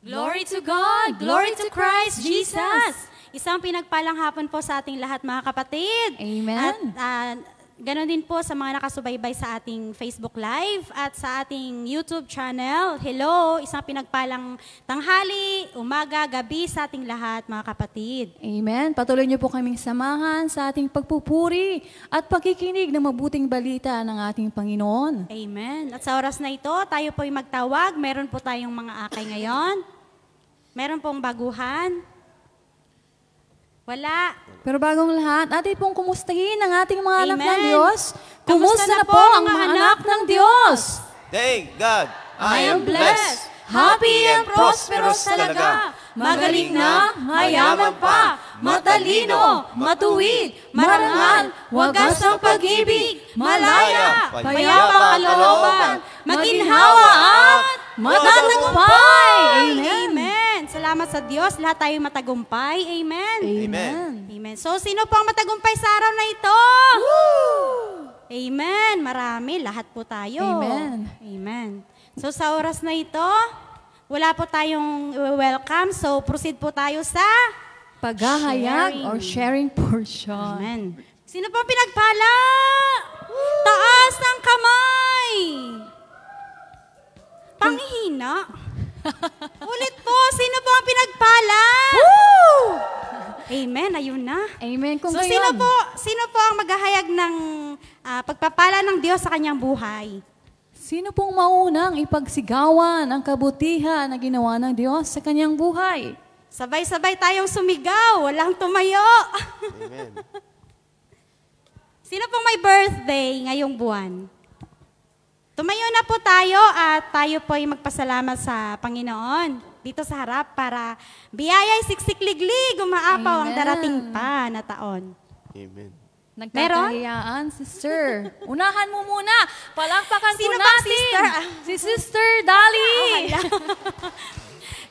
Glory to God! Glory to Christ Jesus! Isang pinagpalang hapon po sa ating lahat mga kapatid. Amen. At ganoon din po sa mga nakasubaybay sa ating Facebook Live at sa ating YouTube channel. Hello! Isang pinagpalang tanghali, umaga, gabi sa ating lahat mga kapatid. Amen. Patuloy niyo po kaming samahan sa ating pagpupuri at pagkikinig ng mabuting balita ng ating Panginoon. Amen. At sa oras na ito, tayo po'y magtawag. Meron po tayong mga akay ngayon. Meron pong baguhan. Wala. Pero bagong lahat, atin pong kumustahin ang ating mga anak Amen. ng Diyos. Kamusta Kumusta na na po po ang ang mga mga anak anak ng Diyos? Thank God, I am blessed. Happy and prosperous talaga. Magaling na, mayaman pa, matalino, matuwid, marangal, wagas ang pag-ibig, malaya, payapa kalooban, maginhawa at matatagumpay. Amen. Amen. Salamat sa Diyos. Lahat tayo matagumpay. Amen. Amen. Amen. So, sino po ang matagumpay sa araw na ito? Amen. Marami. Lahat po tayo. Amen. Amen. So, sa oras na ito, wala po tayong welcome. So, proceed po tayo sa Paghahayag or sharing portion. Amen. Sino po ang pinagpala? Taas ang kamay. Panghihina. Ulit po, sino po ang pinagpala? Amen, ayun na. Amen. Kung So gayon, sino po ang maghahayag ng pagpapala ng Diyos sa kanyang buhay? sino pong maunang ipagsigawan ang kabutihan na ginawa ng Diyos sa kanyang buhay? Sabay-sabay tayong sumigaw, walang tumayo. Amen. Sino pong may birthday ngayong buwan? Tumayo na po tayo at tayo po ay magpasalamat sa Panginoon dito sa harap para biyaya'y siksik-liglig, umaapaw ang Amen. darating pa na taon. Amen. Nagkakahiyaan, sister. Unahan mo muna. Palakpakan Sino po ba, natin. sister? Si Sister Dali.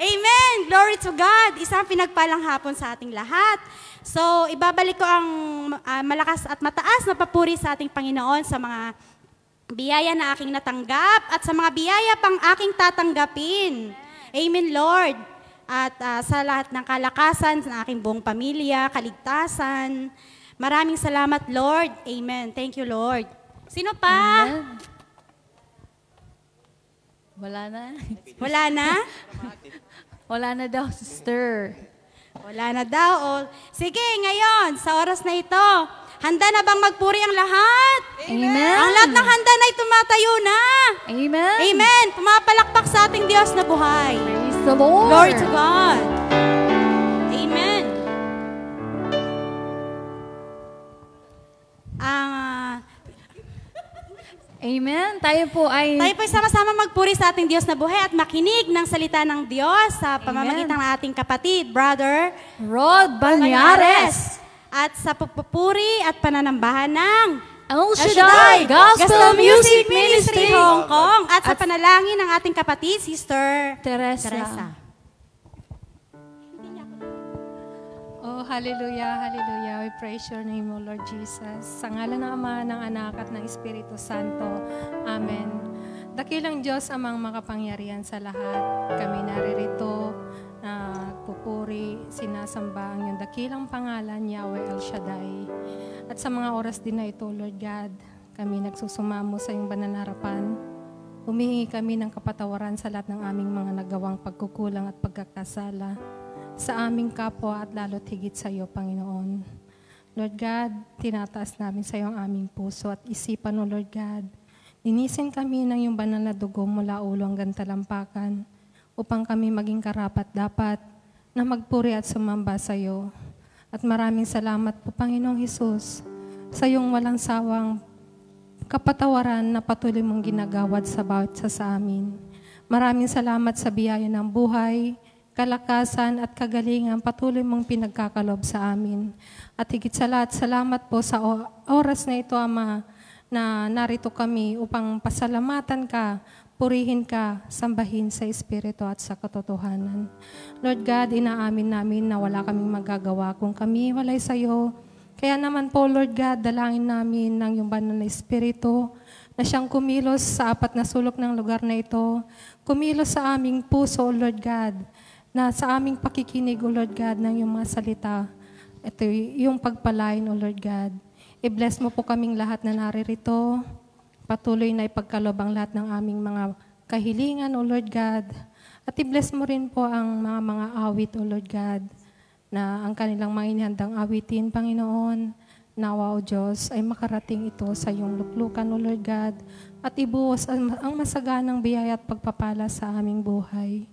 Amen! Glory to God! Isang pinagpalang hapon sa ating lahat. So, ibabalik ko ang malakas at mataas na papuri sa ating Panginoon sa mga biyaya na aking natanggap at sa mga biyaya pang aking tatanggapin. Amen, Lord. At sa lahat ng kalakasan sa aking buong pamilya, kaligtasan. Maraming salamat, Lord. Amen. Thank you, Lord. Sino pa? Amen. Wala na. Wala na? Wala na daw, sister. Wala na daw. Sige, ngayon, sa oras na ito, handa na bang magpuri ang lahat? Amen. Ang lahat ng handa na tumatayo na. Amen. Amen. Pumapalakpak sa ating Diyos na buhay. Praise the Lord. Glory to God. Amen. Amen. Tayo po ay... Tayo po sama-sama magpuri sa ating Diyos na buhay at makinig ng salita ng Diyos sa pamamagitan ng ating kapatid, Brother Rod Banyares. At sa pagpupuri at pananambahan ng El Shaddai Gospel Music Ministry Hong Kong. At sa panalangin ng ating kapatid, Sister Teresa. Teresa. Oh, hallelujah, hallelujah. We praise your name, O Lord Jesus. Sa ngalan ng Ama, ng Anak, at ng Espiritu Santo. Amen. Dakilang Diyos amang makapangyarihan sa lahat. Kami naririto, pupuri, sinasamba ang iyong dakilang pangalan, Yahweh El Shaddai. At sa mga oras din na ito, Lord God, kami nagsusumamo sa iyong banal na harapan. Humihingi kami ng kapatawaran sa lahat ng aming mga nagawang pagkukulang at pagkakasala sa aming kapwa at lalo't higit sa iyo, Panginoon. Lord God, tinataas namin sa iyo ang aming puso at isipan, O Lord God. Linisin kami ng iyong banal na dugo mula ulo hanggang talampakan upang kami maging karapat-dapat na magpuri at sumamba sa iyo. At maraming salamat po, Panginoong Hesus, sa iyong walang sawang kapatawaran na patuloy mong ginagawad sa bawat isa sa amin. Maraming salamat sa biyaya ng buhay, kalakasan at kagalingan patuloy mong pinagkakalob sa amin. At higit sa lahat, salamat po sa oras na ito, Ama, na narito kami upang pasalamatan ka, purihin ka, sambahin sa Espiritu at sa katotohanan. Lord God, inaamin namin na wala kaming magagawa kung kami walay sa iyo. Kaya naman po, Lord God, dalangin namin ng iyong banal na Espiritu na siyang kumilos sa apat na sulok ng lugar na ito, kumilos sa aming puso, Lord God, na sa aming pakikinig, O Lord God, ng iyong mga salita, ito yung pagpalain, O Lord God. I-bless mo po kaming lahat na naririto. Patuloy na ipagkalob ang lahat ng aming mga kahilingan, O Lord God. At i-bless mo rin po ang mga awit, O Lord God, na ang kanilang mga inihandang awitin, Panginoon. Nawa, O Diyos, ay makarating ito sa iyong luklukan, O Lord God, at ibuhos ang masaganang biyaya at pagpapala sa aming buhay.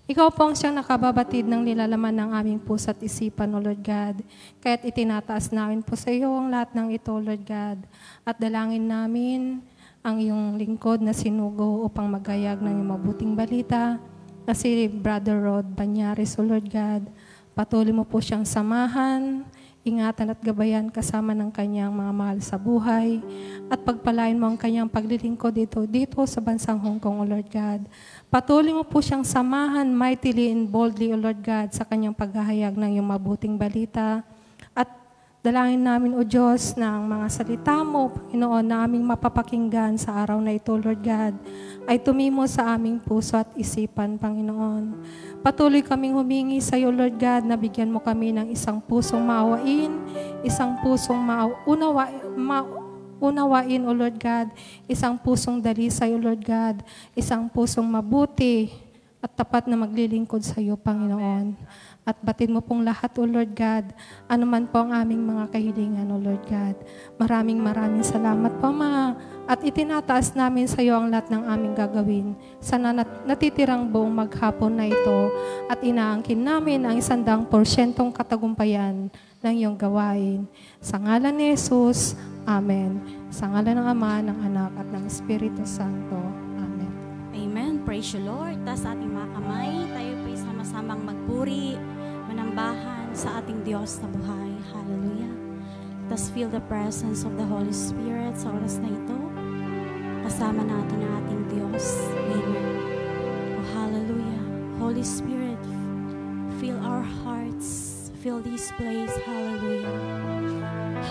Ikaw po ang siyang nakababatid ng nilalaman ng aming puso at isipan, O Lord God. Kaya't itinataas namin po sa iyo ang lahat ng ito, O Lord God. At dalangin namin ang iyong lingkod na sinugo upang magayag ng iyong mabuting balita na si Brother Rod Banyares, O Lord God. Patuloy mo po siyang samahan, ingatan at gabayan kasama ng kanyang mga mahal sa buhay at pagpalain mo ang kanyang paglilingkod dito sa bansang Hong Kong, O Lord God. Patuloy mo po siyang samahan mightily and boldly, O Lord God, sa kanyang paghahayag ng iyong mabuting balita. At dalangin namin, O Diyos, na ang mga salita mo, Panginoon, na aming mapapakinggan sa araw na ito, Lord God, ay tumimo sa aming puso at isipan, Panginoon. Patuloy kaming humingi sa iyo, Lord God, na bigyan mo kami ng isang pusong maawain, isang pusong unawain, O Lord God, isang pusong dalisay, O Lord God, isang pusong mabuti at tapat na maglilingkod sa iyo, Panginoon. At batid mo pong lahat, O Lord God, anuman po ang aming mga kahilingan, O Lord God. Maraming salamat po, Ama. At itinataas namin sa iyo ang lahat ng aming gagawin sa natitirang buong maghapon na ito at inaangkin namin ang 100% katagumpayan ng iyong gawain. Sa ngalan ni Jesus, Amen. Sa ngalan ng Ama, ng Anak, at ng Espiritu Santo. Amen. Amen. Praise you, Lord. Taas ating mga kamay, tayo po'y sama-samang magpuri, manambahan sa ating Diyos na buhay. Hallelujah. Let us feel the presence of the Holy Spirit sa oras na ito. Kasama natin ang ating Diyos. Amen. Oh, hallelujah. Holy Spirit, fill our hearts. Fill this place. Hallelujah.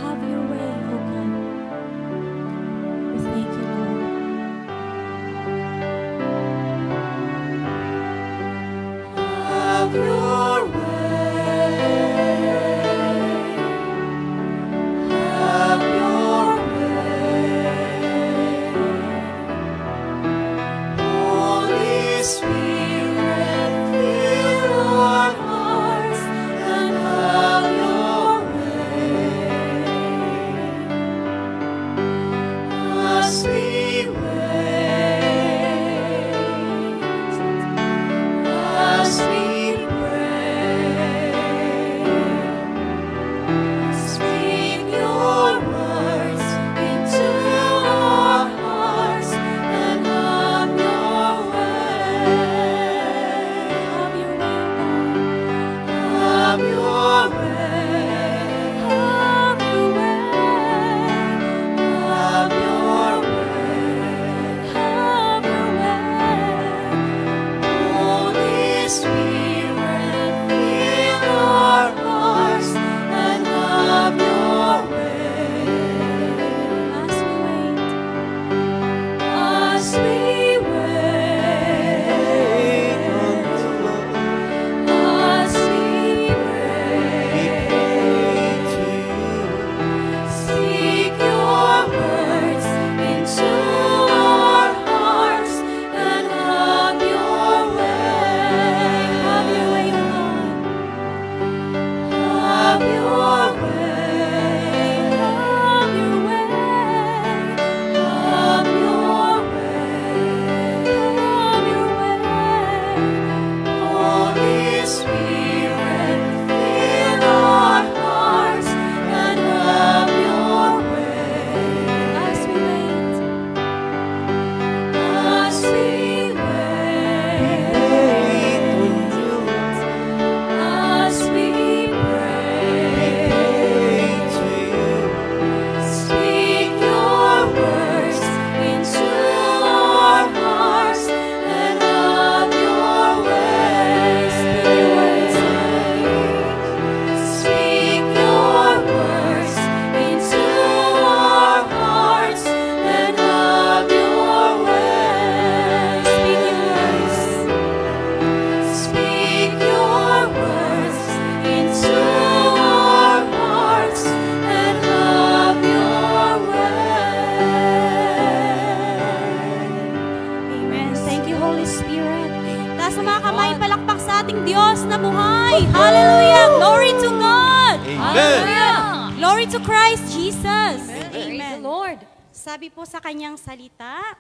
Have your way, O God. We thank you, Lord. Have your as we pray. Glory to Christ Jesus. Praise the Lord. Sabi po sa kanyang salita,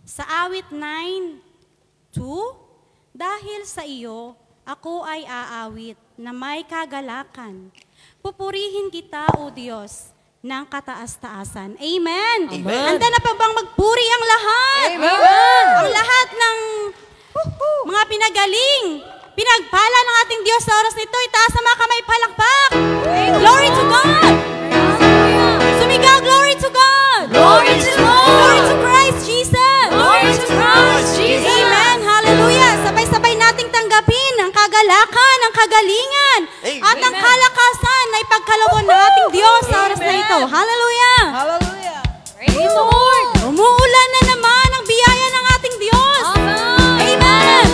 sa awit 9:2, dahil sa iyo, ako ay aawit na may kagalakan. Pupurihin kita, O Diyos, ng kataas-taasan. Amen. Amen. Handa na pa bang magpuri ang lahat? Amen. Ang lahat ng mga pinagaling, pinagpala ng ating Diyos sa oras nito, itaas ang mga kamay, palakpak. Glory to God. Sumigaw, glory to God. Glory to God. Glory to Christ Jesus. Glory to Christ Jesus. Amen. Hallelujah. Sabay-sabay nating tanggapin ang kagalakan, ang kagalingan, Amen. at ang kalakasan na ipagkaloob ng ating Diyos sa oras na ito. Hallelujah. Hallelujah. Praise the Lord. Umuulan na naman ang biyaya ng ating Diyos. Amen. Amen.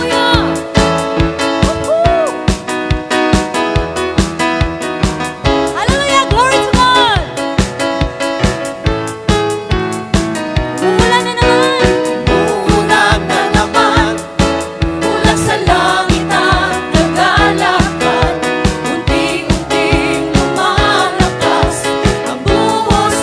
Hallelujah. Glory to God. Umuulan na naman. Umuulan na naman, mula sa langit ang kagalakan. Unti-unting lumalakas ang buhos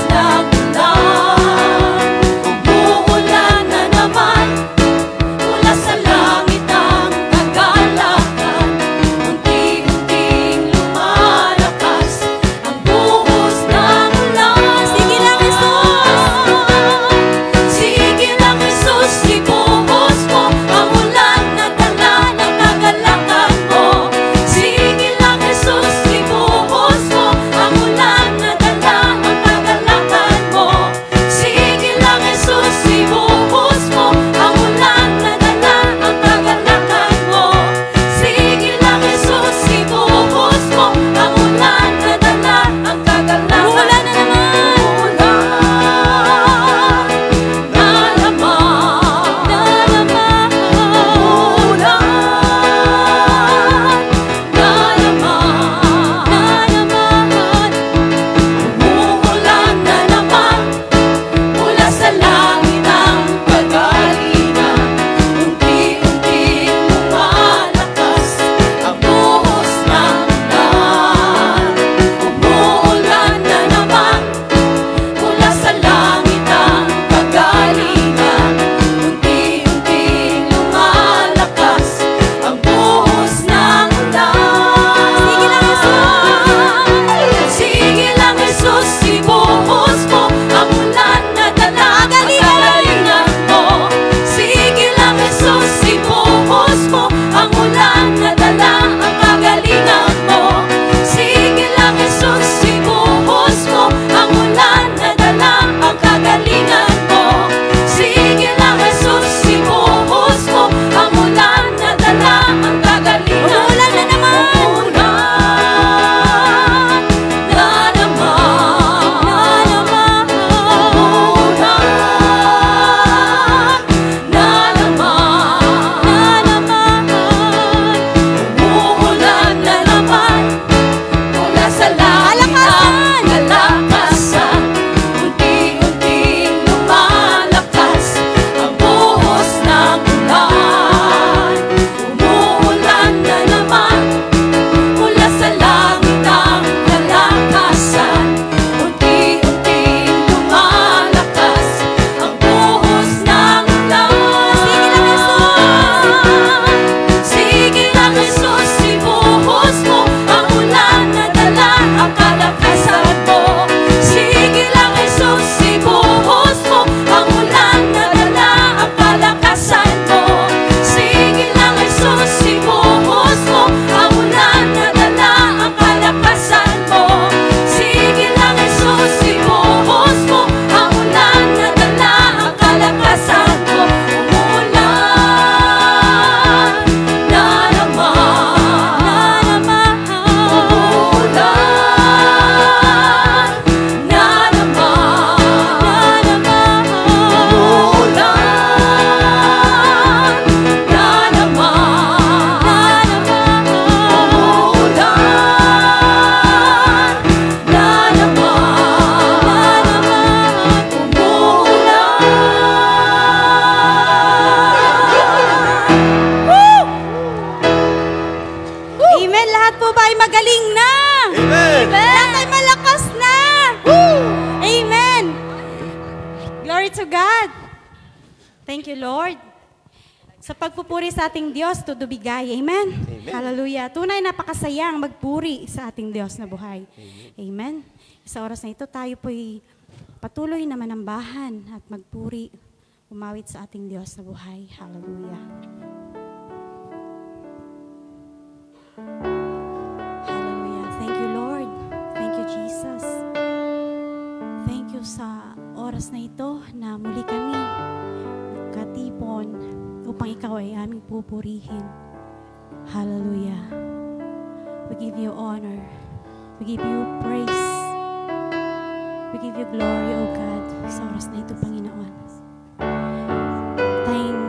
to God. Thank you, Lord. Sa pagpupuri sa ating Diyos, tudubigay. Amen? Amen. Hallelujah. Tunay napakasayang magpuri sa ating Diyos na buhay. Amen. Sa oras na ito, tayo po'y patuloy na manambahan at magpuri, umawit sa ating Diyos na buhay. Hallelujah. Hallelujah. Thank you, Lord. Thank you, Jesus. Thank you sa oras na ito na muli kami katipon upang ikaw ay aming pupurihin. Hallelujah. We give you honor. We give you praise. We give you glory, O God, sa oras na ito, Panginoon. Tayong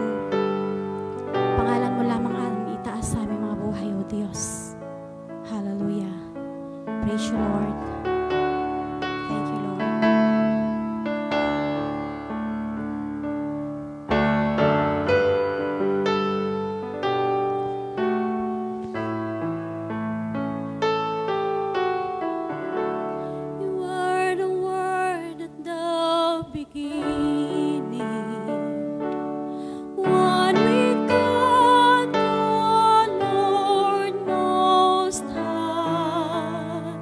pangalan mo lamang aming itaas sa aming mga buhay, O Diyos. Hallelujah. Praise you, Lord. Thank you, Lord. You are the Word at the beginning, one with God, the Lord Most High.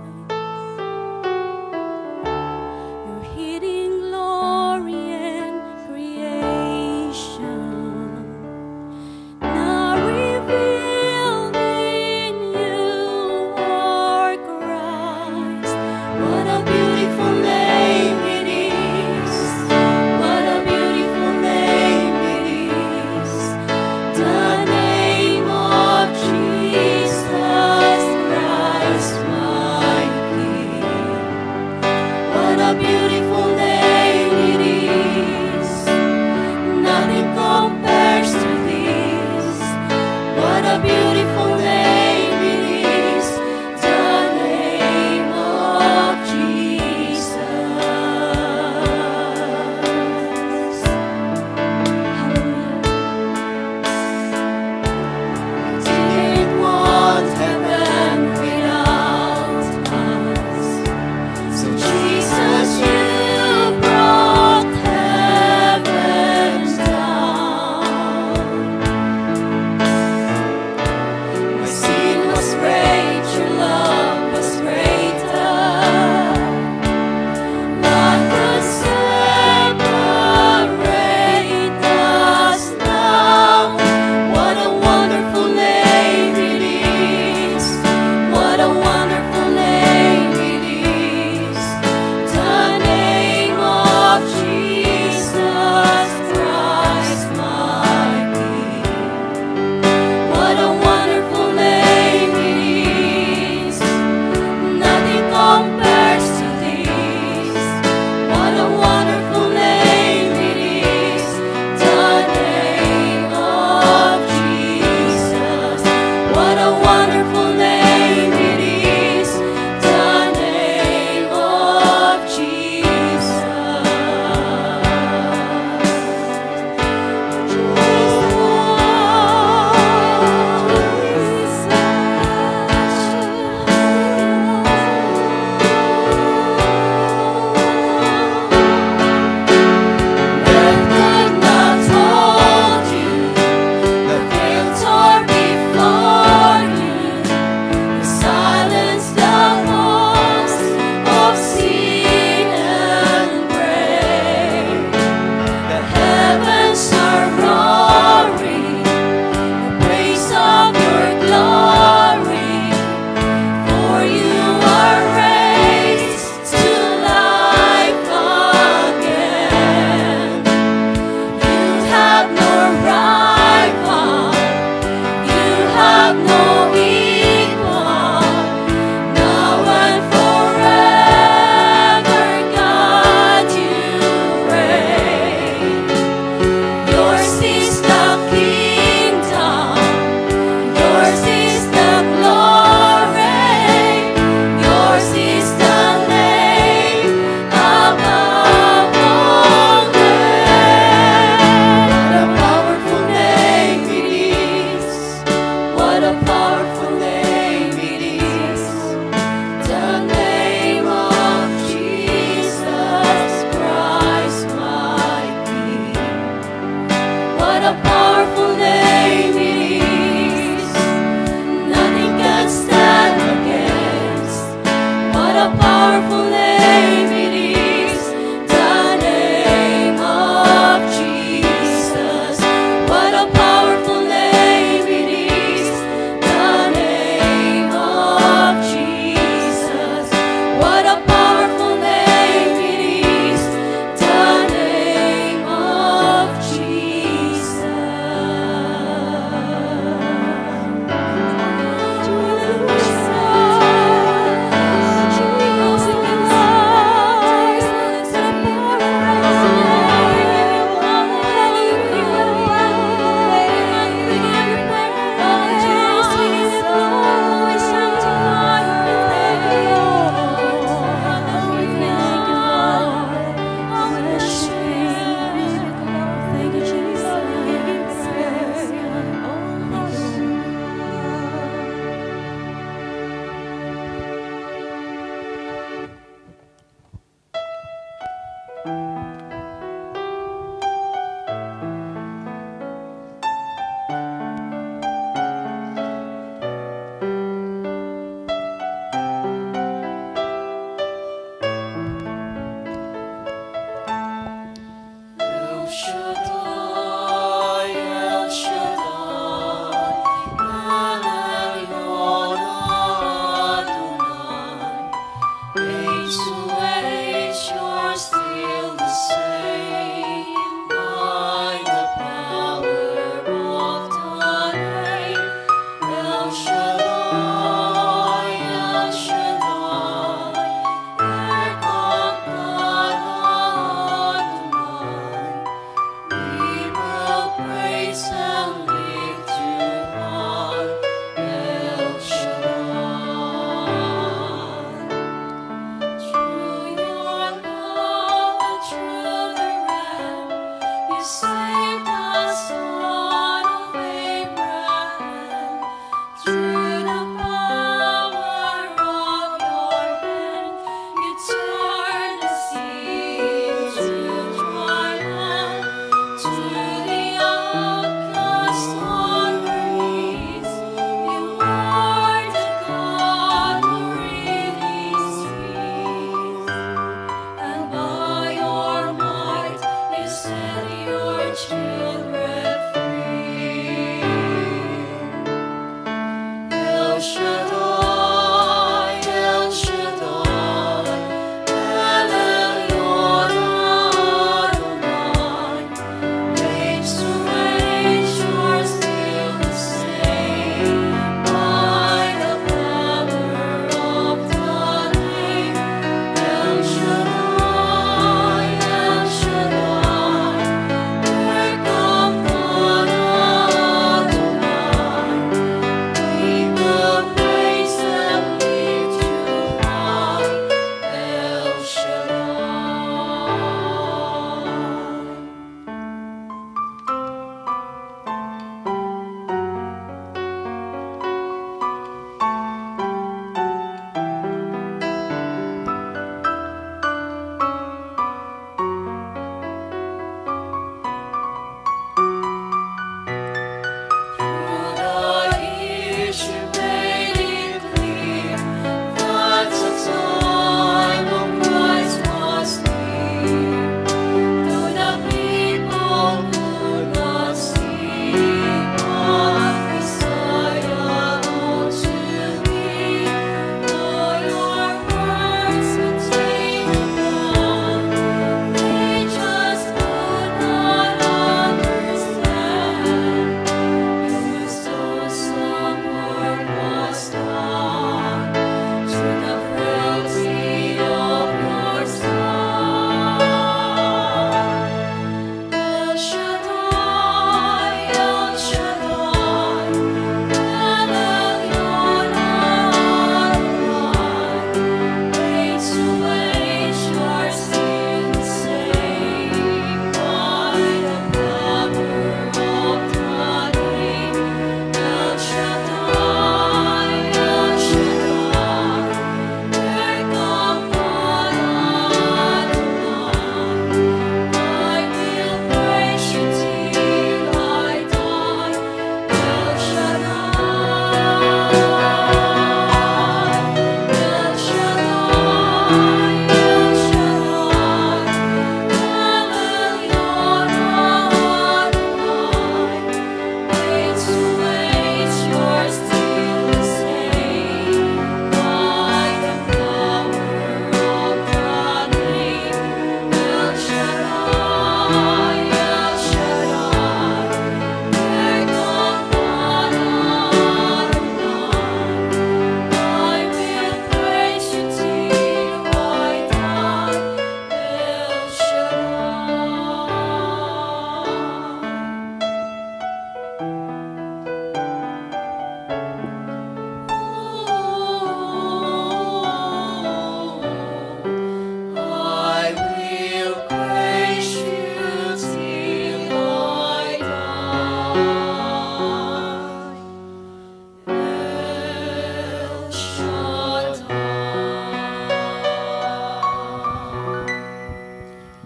powerful name it is, the name of Jesus. What a powerful name it is, the name of Jesus. What a powerful name it is, the name of Jesus. Jesus.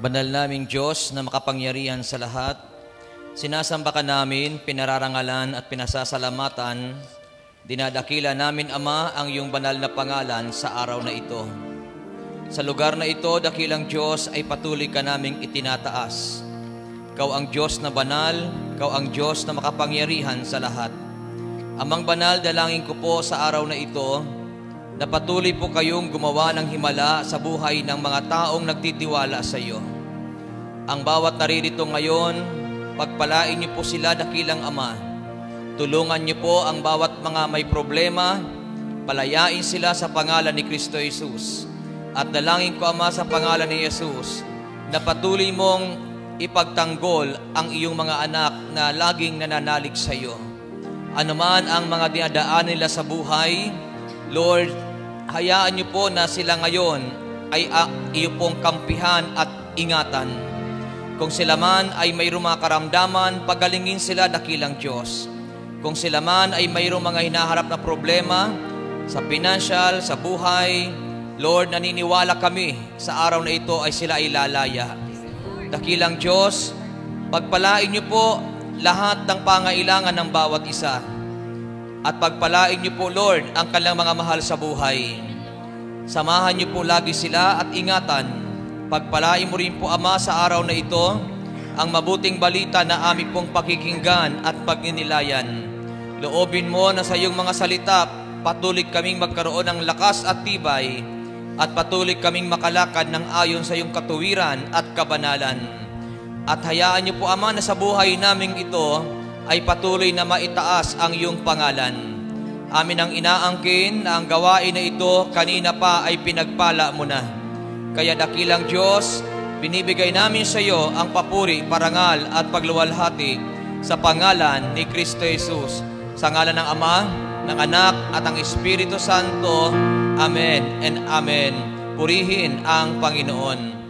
Banal naming Diyos na makapangyarihan sa lahat, sinasamba ka namin, pinararangalan at pinasasalamatan, dinadakila namin, Ama, ang iyong banal na pangalan sa araw na ito. Sa lugar na ito, dakilang Diyos, ay patuloy ka naming itinataas. Ikaw ang Diyos na banal, ikaw ang Diyos na makapangyarihan sa lahat. Amang banal, dalangin ko po sa araw na ito, na patuloy po kayong gumawa ng himala sa buhay ng mga taong nagtitiwala sa iyo. Ang bawat naririto ngayon, pagpalain niyo po sila, dakilang Ama. Tulungan niyo po ang bawat mga may problema, palayain sila sa pangalan ni Kristo Jesus. At dalangin ko, Ama, sa pangalan ni Jesus, na patuloy mong ipagtanggol ang iyong mga anak na laging nananalig sa iyo. Ano man ang mga dinadaan nila sa buhay, Lord, hayaan niyo po na sila ngayon ay iyo pong kampihan at ingatan. Kung sila man ay mayroong mga karamdaman, pagalingin sila, dakilang Diyos. Kung sila man ay mayroong mga hinaharap na problema sa financial, sa buhay, Lord, naniniwala kami sa araw na ito ay sila ay lalaya. Dakilang Diyos, pagpalain niyo po lahat ng pangailangan ng bawat isa. At pagpalain niyo po, Lord, ang kanilang mga mahal sa buhay. Samahan niyo po lagi sila at ingatan. Pagpalain mo rin po, Ama, sa araw na ito, ang mabuting balita na aming pong pakikinggan at pagninilayan. Loobin mo na sa iyong mga salita, patuloy kaming magkaroon ng lakas at tibay, at patuloy kaming makalakad ng ayon sa iyong katuwiran at kabanalan. At hayaan niyo po, Ama, na sa buhay naming ito ay patuloy na maitaas ang iyong pangalan. Amin ang inaangkin na ang gawain na ito kanina pa ay pinagpala mo na. Kaya dakilang Diyos, binibigay namin sa iyo ang papuri, parangal at pagluwalhati sa pangalan ni Kristo Jesus. Sa ngalan ng Ama, ng Anak at ng Espiritu Santo. Amen and Amen. Purihin ang Panginoon.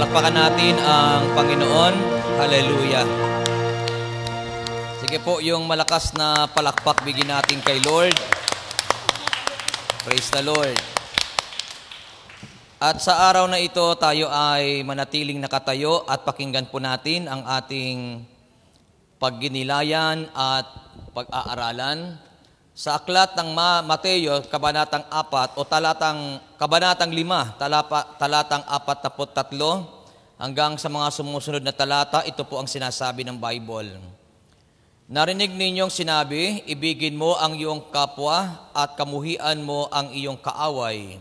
Palakpakan natin ang Panginoon. Hallelujah. Sige po, yung malakas na palakpak bigyan natin kay Lord. Praise the Lord. At sa araw na ito, tayo ay manatiling nakatayo at pakinggan po natin ang ating pagginilayan at pag-aaralan sa aklat ng Mateo, kabanatang 4 o kabanatang 5, talatang 43 hanggang sa mga sumusunod na talata. Ito po ang sinasabi ng Bible. Narinig ninyong sinabi, ibigin mo ang iyong kapwa at kamuhian mo ang iyong kaaway.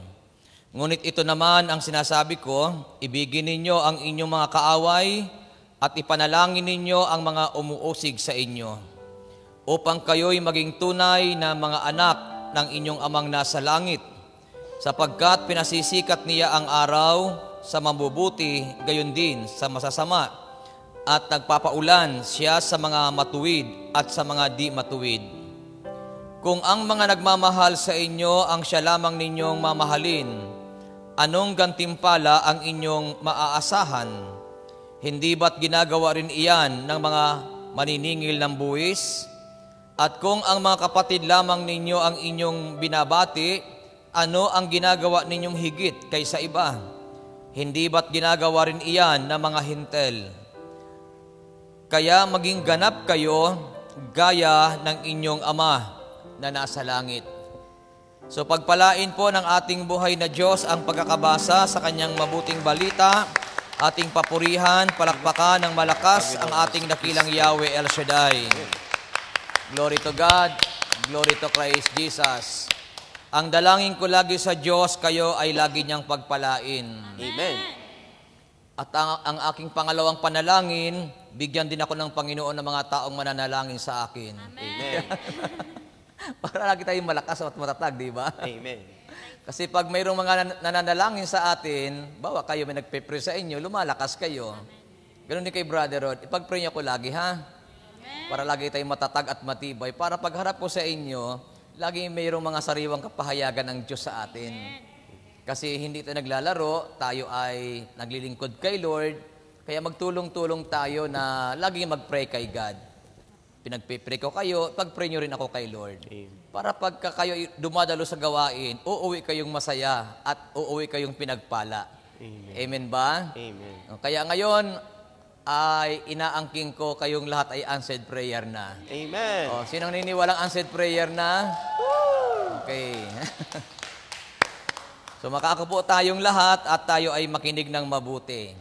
Ngunit ito naman ang sinasabi ko, ibigin ninyo ang inyong mga kaaway at ipanalangin ninyo ang mga umuusig sa inyo, upang kayo'y maging tunay na mga anak ng inyong amang nasa langit, sapagkat pinasisikat niya ang araw sa mabubuti, gayon din sa masasama, at nagpapaulan siya sa mga matuwid at sa mga di matuwid. Kung ang mga nagmamahal sa inyo ang siya lamang ninyong mamahalin, anong gantimpala ang inyong maaasahan? Hindi ba't ginagawa rin iyan ng mga maniningil ng buwis? At kung ang mga kapatid lamang ninyo ang inyong binabati, ano ang ginagawa ninyong higit kaysa iba? Hindi ba't ginagawa rin iyan ng mga hintel? Kaya maging ganap kayo gaya ng inyong Ama na nasa langit. So pagpalain po ng ating buhay na Diyos ang pagkakabasa sa Kanyang mabuting balita, ating papurihan, palakpakan ng malakas ang ating dakilang Yahweh El Shaddai. Glory to God, glory to Christ Jesus. Ang dalangin ko lagi sa Diyos, kayo ay lagi niyang pagpalain. Amen. At ang aking pangalawang panalangin, bigyan din ako ng Panginoon ng mga taong mananalangin sa akin. Amen. Para lagi tayong malakas at matatag, di ba? Amen. Kasi pag mayroong mga nananalangin sa atin, bawa kayo may nagpe-pray sa inyo, lumalakas kayo. Ganun din kay Brother Rod. Ipag-pray niyo ko lagi, ha? Para lagi tayong matatag at matibay. Para pagharap ko sa inyo, lagi mayroong mga sariwang kapahayagan ng Diyos sa atin. Kasi hindi tayo naglalaro, tayo ay naglilingkod kay Lord, kaya magtulong-tulong tayo na lagi mag-pray kay God. Pinagpipray ko kayo, pag-pray nyo rin ako kay Lord. Para pagka kayo dumadalo sa gawain, uuwi kayong masaya at uuwi kayong pinagpala. Amen ba? Amen. Kaya ngayon, ay inaangking ko kayong lahat ay answered prayer na. Amen. O, sinong niniwalang answered prayer na? Okay. So makakapo tayong lahat at tayo ay makinig ng mabuti.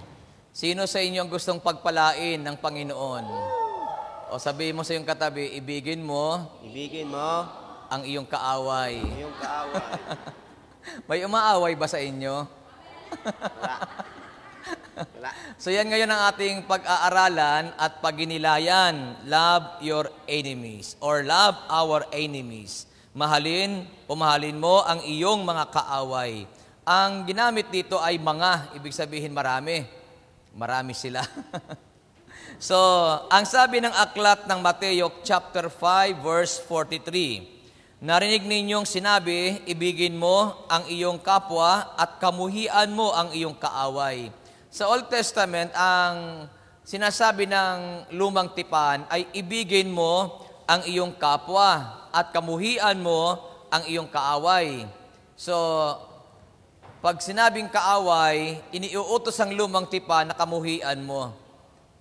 Sino sa inyo ang gustong pagpalain ng Panginoon? O sabihin mo sa iyong katabi, ibigin mo Ibigin mo ang iyong kaaway. iyong kaaway. May umaaway ba sa inyo? Wala. So yan ngayon ang ating pag-aaralan at paginilayan. Love your enemies or love our enemies. Mahalin o mahalin mo ang iyong mga kaaway. Ang ginamit dito ay mga, ibig sabihin marami. Marami sila. So, ang sabi ng aklat ng Mateo chapter 5 verse 43, narinig ninyong sinabi, ibigin mo ang iyong kapwa at kamuhian mo ang iyong kaaway. Sa Old Testament, ang sinasabi ng lumang tipan ay ibigin mo ang iyong kapwa at kamuhian mo ang iyong kaaway. So, pag sinabing kaaway, iniuutos ang lumang tipan na kamuhian mo.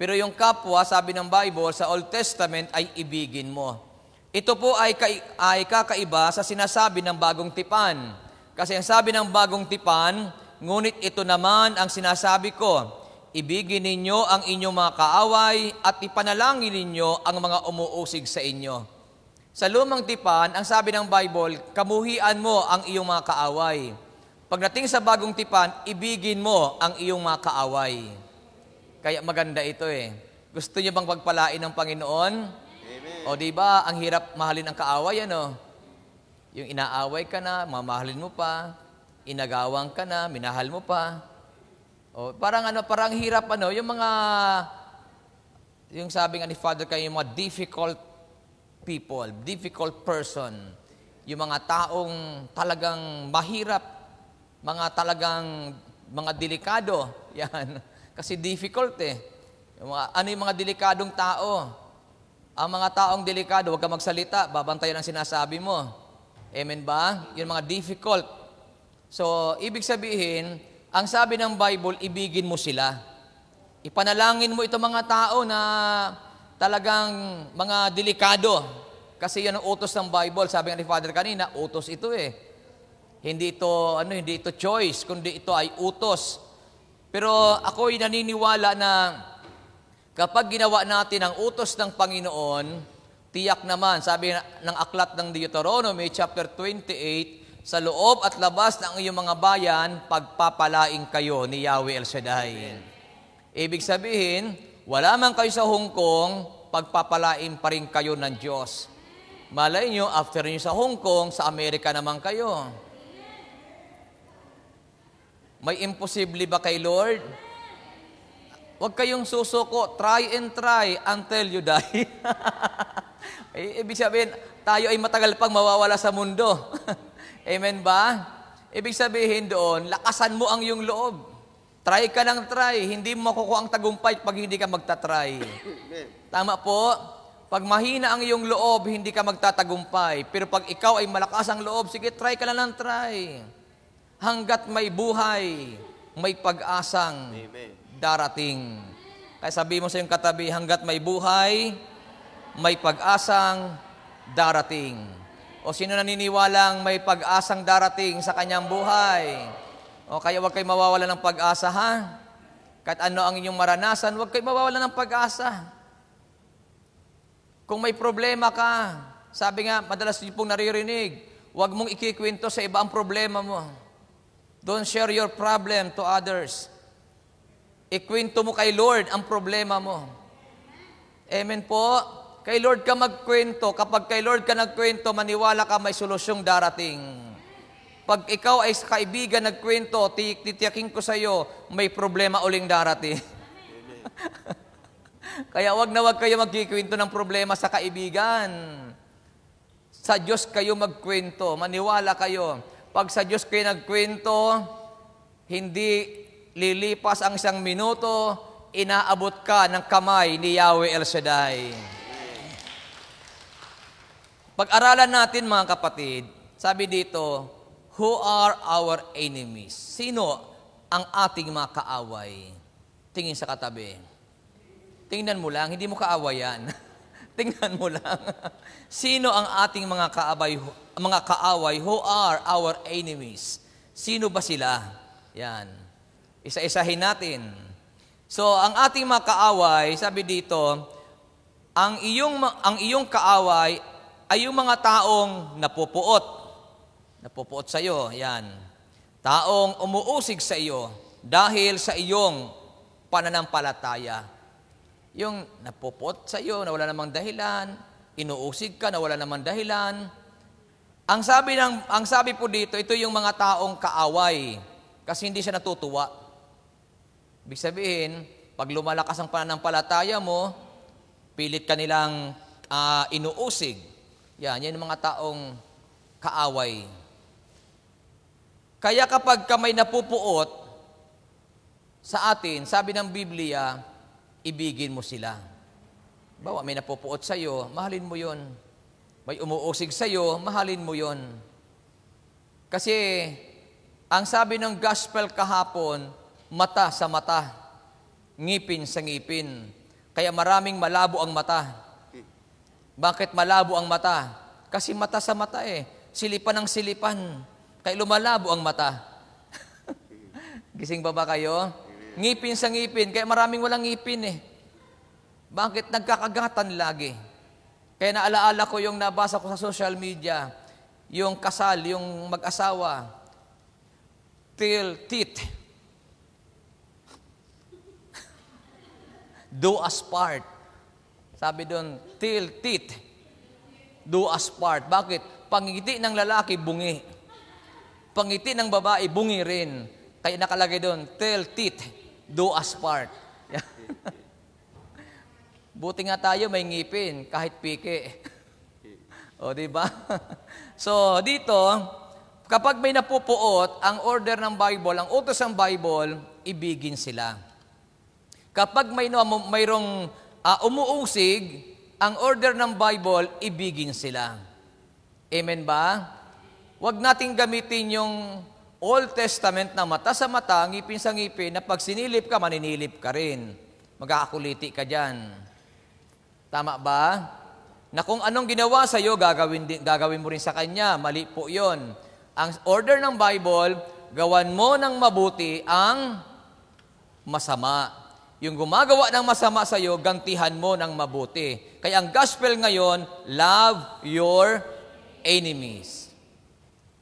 Pero yung kapwa, sabi ng Bible, sa Old Testament ay ibigin mo. Ito po ay kakaiba sa sinasabi ng bagong tipan. Kasi ang sabi ng bagong tipan, ngunit ito naman ang sinasabi ko, ibigin ninyo ang inyong mga kaaway at ipanalangin ninyo ang mga umuusig sa inyo. Sa lumang tipan, ang sabi ng Bible, kamuhian mo ang iyong mga kaaway. Pagdating sa bagong tipan, ibigin mo ang iyong mga kaaway. Kaya maganda ito eh. Gusto niyo bang pagpalain ng Panginoon? Amen. O di ba, ang hirap mahalin ang kaaway, ano? Yung inaaway ka na, mamahalin mo pa, inagawang ka na, minahal mo pa. O parang hirap yung sabi nga ni Father kayo, yung mga difficult people, difficult person, yung mga taong talagang mahirap, mga delikado, yan. Kasi difficult eh. Ano yung mga delikadong tao? Ang mga taong delikado, huwag ka magsalita, babantayan ang sinasabi mo. Amen ba? Yung mga difficult. So, ibig sabihin, ang sabi ng Bible, ibigin mo sila. Ipanalangin mo itong mga tao na talagang mga delikado. Kasi yan ang utos ng Bible. Sabi nga ni Father kanina, utos ito eh. Hindi ito choice, kundi ito ay utos. Pero ako'y naniniwala na kapag ginawa natin ang utos ng Panginoon, tiyak naman, sabi ng aklat ng Deuteronomy chapter 28, sa loob at labas ng iyong mga bayan, pagpapalaing kayo ni Yahweh El Shaddai. Ibig sabihin, wala man kayo sa Hong Kong, pagpapalain pa rin kayo ng Diyos. Malay nyo, after nyo sa Hong Kong, sa Amerika naman kayo. May imposible ba kay Lord? Huwag kayong susuko. Try and try until you die. Ibig sabihin, tayo ay matagal pang mawawala sa mundo. Amen ba? Ibig sabihin doon, lakasan mo ang iyong loob. Try ka ng try. Hindi mo makukuha ang tagumpay pag hindi ka magtatry. Tama po? Pag mahina ang iyong loob, hindi ka magtatagumpay. Pero pag ikaw ay malakas ang loob, sige, try ka lang ng try. Hanggat may buhay, may pag-asang darating. Kaya sabi mo sa iyong katabi, hanggat may buhay, may pag-asang darating. O sino naniniwalang may pag-asang darating sa kanyang buhay? O kaya huwag kayo mawawala ng pag-asa, ha? Kahit ano ang inyong maranasan, huwag kayo mawawala ng pag-asa. Kung may problema ka, sabi nga, madalas niyo pong naririnig, huwag mong ikikwento sa iba ang problema mo. Don't share your problem to others. Ikwento mo kay Lord ang problema mo. Amen po? Kay Lord ka magkwento. Kapag kay Lord ka nagkwento, maniwala ka may solusyong darating. Pag ikaw ay kaibigan nagkwento, titiyakin ko sa iyo, may problema uling darating. Kaya wag kayo magkikwento ng problema sa kaibigan. Sa Diyos kayo magkwento. Maniwala kayo. Pag sa Diyos kayo nagkwento, hindi lilipas ang 1 minuto, inaabot ka ng kamay ni Yahweh El Shaddai. Pag-aralan natin mga kapatid, sabi dito, who are our enemies? Sino ang ating mga kaaway? Tingin sa katabi. Tingnan mo lang, hindi mo kaawayan. Tingnan mo lang. Sino ang ating mga kaaway? Who are our enemies? Sino ba sila? Yan. Isa-isahin natin. So, ang ating mga kaaway, sabi dito, ang iyong kaaway ay yung mga taong napupuot. Napupuot sa iyo, yan. Taong umuusig sa iyo dahil sa iyong pananampalataya. Yung napupuot sa iyo na wala namang dahilan, inuusig ka na wala namang dahilan. Ang sabi po dito, ito yung mga taong kaaway kasi hindi siya natutuwa. Ibig sabihin, pag lumalakas ang pananampalataya mo, pilit ka nilang inuusig. Yan yung mga taong kaaway. Kaya kapag ka may napupuot sa atin, sabi ng Biblia, ibigin mo sila. Bawa, may napupuot sa iyo, mahalin mo yon. May umuusig sa iyo, mahalin mo yon. Kasi, ang sabi ng gospel kahapon, mata sa mata, ngipin sa ngipin. Kaya maraming malabo ang mata. Bakit malabo ang mata? Kasi mata sa mata eh. Silipan ng silipan. Kaya lumalabo ang mata. Gising ba kayo? Ngipin sa ngipin. Kaya maraming walang ngipin eh. Bakit nagkakagatan lagi? Kaya naalaala ko yung nabasa ko sa social media, yung kasal, yung mag-asawa, till teeth. Do us part. Sabi doon, till teeth. Do us part. Bakit? Pangiti ng lalaki, bungi. Pangiti ng babae, bungi rin. Kaya nakalagay doon, till teeth. Do us part. Buti nga tayo may ngipin, kahit pike. O, diba? So, dito, kapag may napupuot, ang order ng Bible, ang utos ng Bible, ibigin sila. Kapag mayroong umuusig, ang order ng Bible, ibigin sila. Amen ba? Huwag nating gamitin yung Old Testament na mata sa mata, ngipin sa ngipin, na pag sinilip ka, maninilip ka rin. Magkakakuliti ka dyan. Tama ba? Na kung anong ginawa sa'yo, gagawin mo rin sa kanya. Mali po yun. Ang order ng Bible, gawan mo ng mabuti ang masama. Yung gumagawa ng masama sa'yo, gantihan mo ng mabuti. Kaya ang gospel ngayon, love your enemies.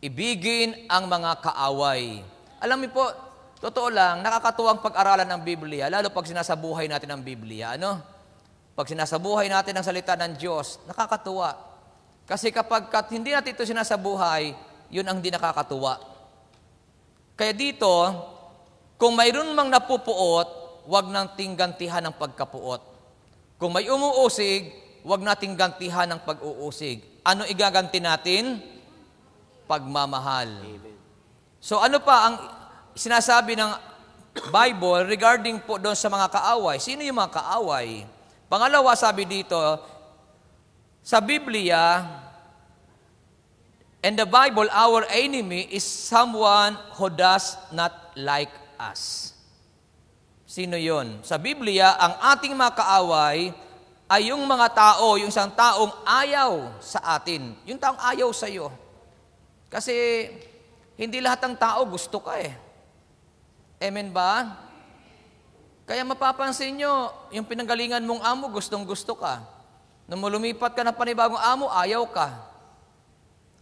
Ibigin ang mga kaaway. Alam niyo po, totoo lang, nakakatuwang pag-aralan ng Biblia, lalo pag sinasabuhay natin ang Biblia. Ano? Pag sinasabuhay natin ang salita ng Diyos, nakakatuwa. Kasi kapag hindi natin ito sinasabuhay, yun ang di nakakatuwa. Kaya dito, kung mayroon mang napupuot, huwag nating gantihan ang pagkapuot. Kung may umuusig, huwag nating gantihan ang pag-uusig. Ano igaganti natin? Pagmamahal. So ano pa ang sinasabi ng Bible regarding po doon sa mga kaaway? Sino yung mga kaaway? Pangalawa, sabi dito, sa Biblia, in the Bible, our enemy is someone who does not like us. Sino yon? Sa Biblia, ang ating mga kaaway ay yung mga tao, yung isang taong ayaw sa atin. Yung taong ayaw sa iyo. Kasi hindi lahat ng tao gusto ka eh. Amen ba? Kaya mapapansin nyo, yung pinanggalingan mong amo, gustong-gusto ka. Nung lumipat ka ng panibagong amo, ayaw ka.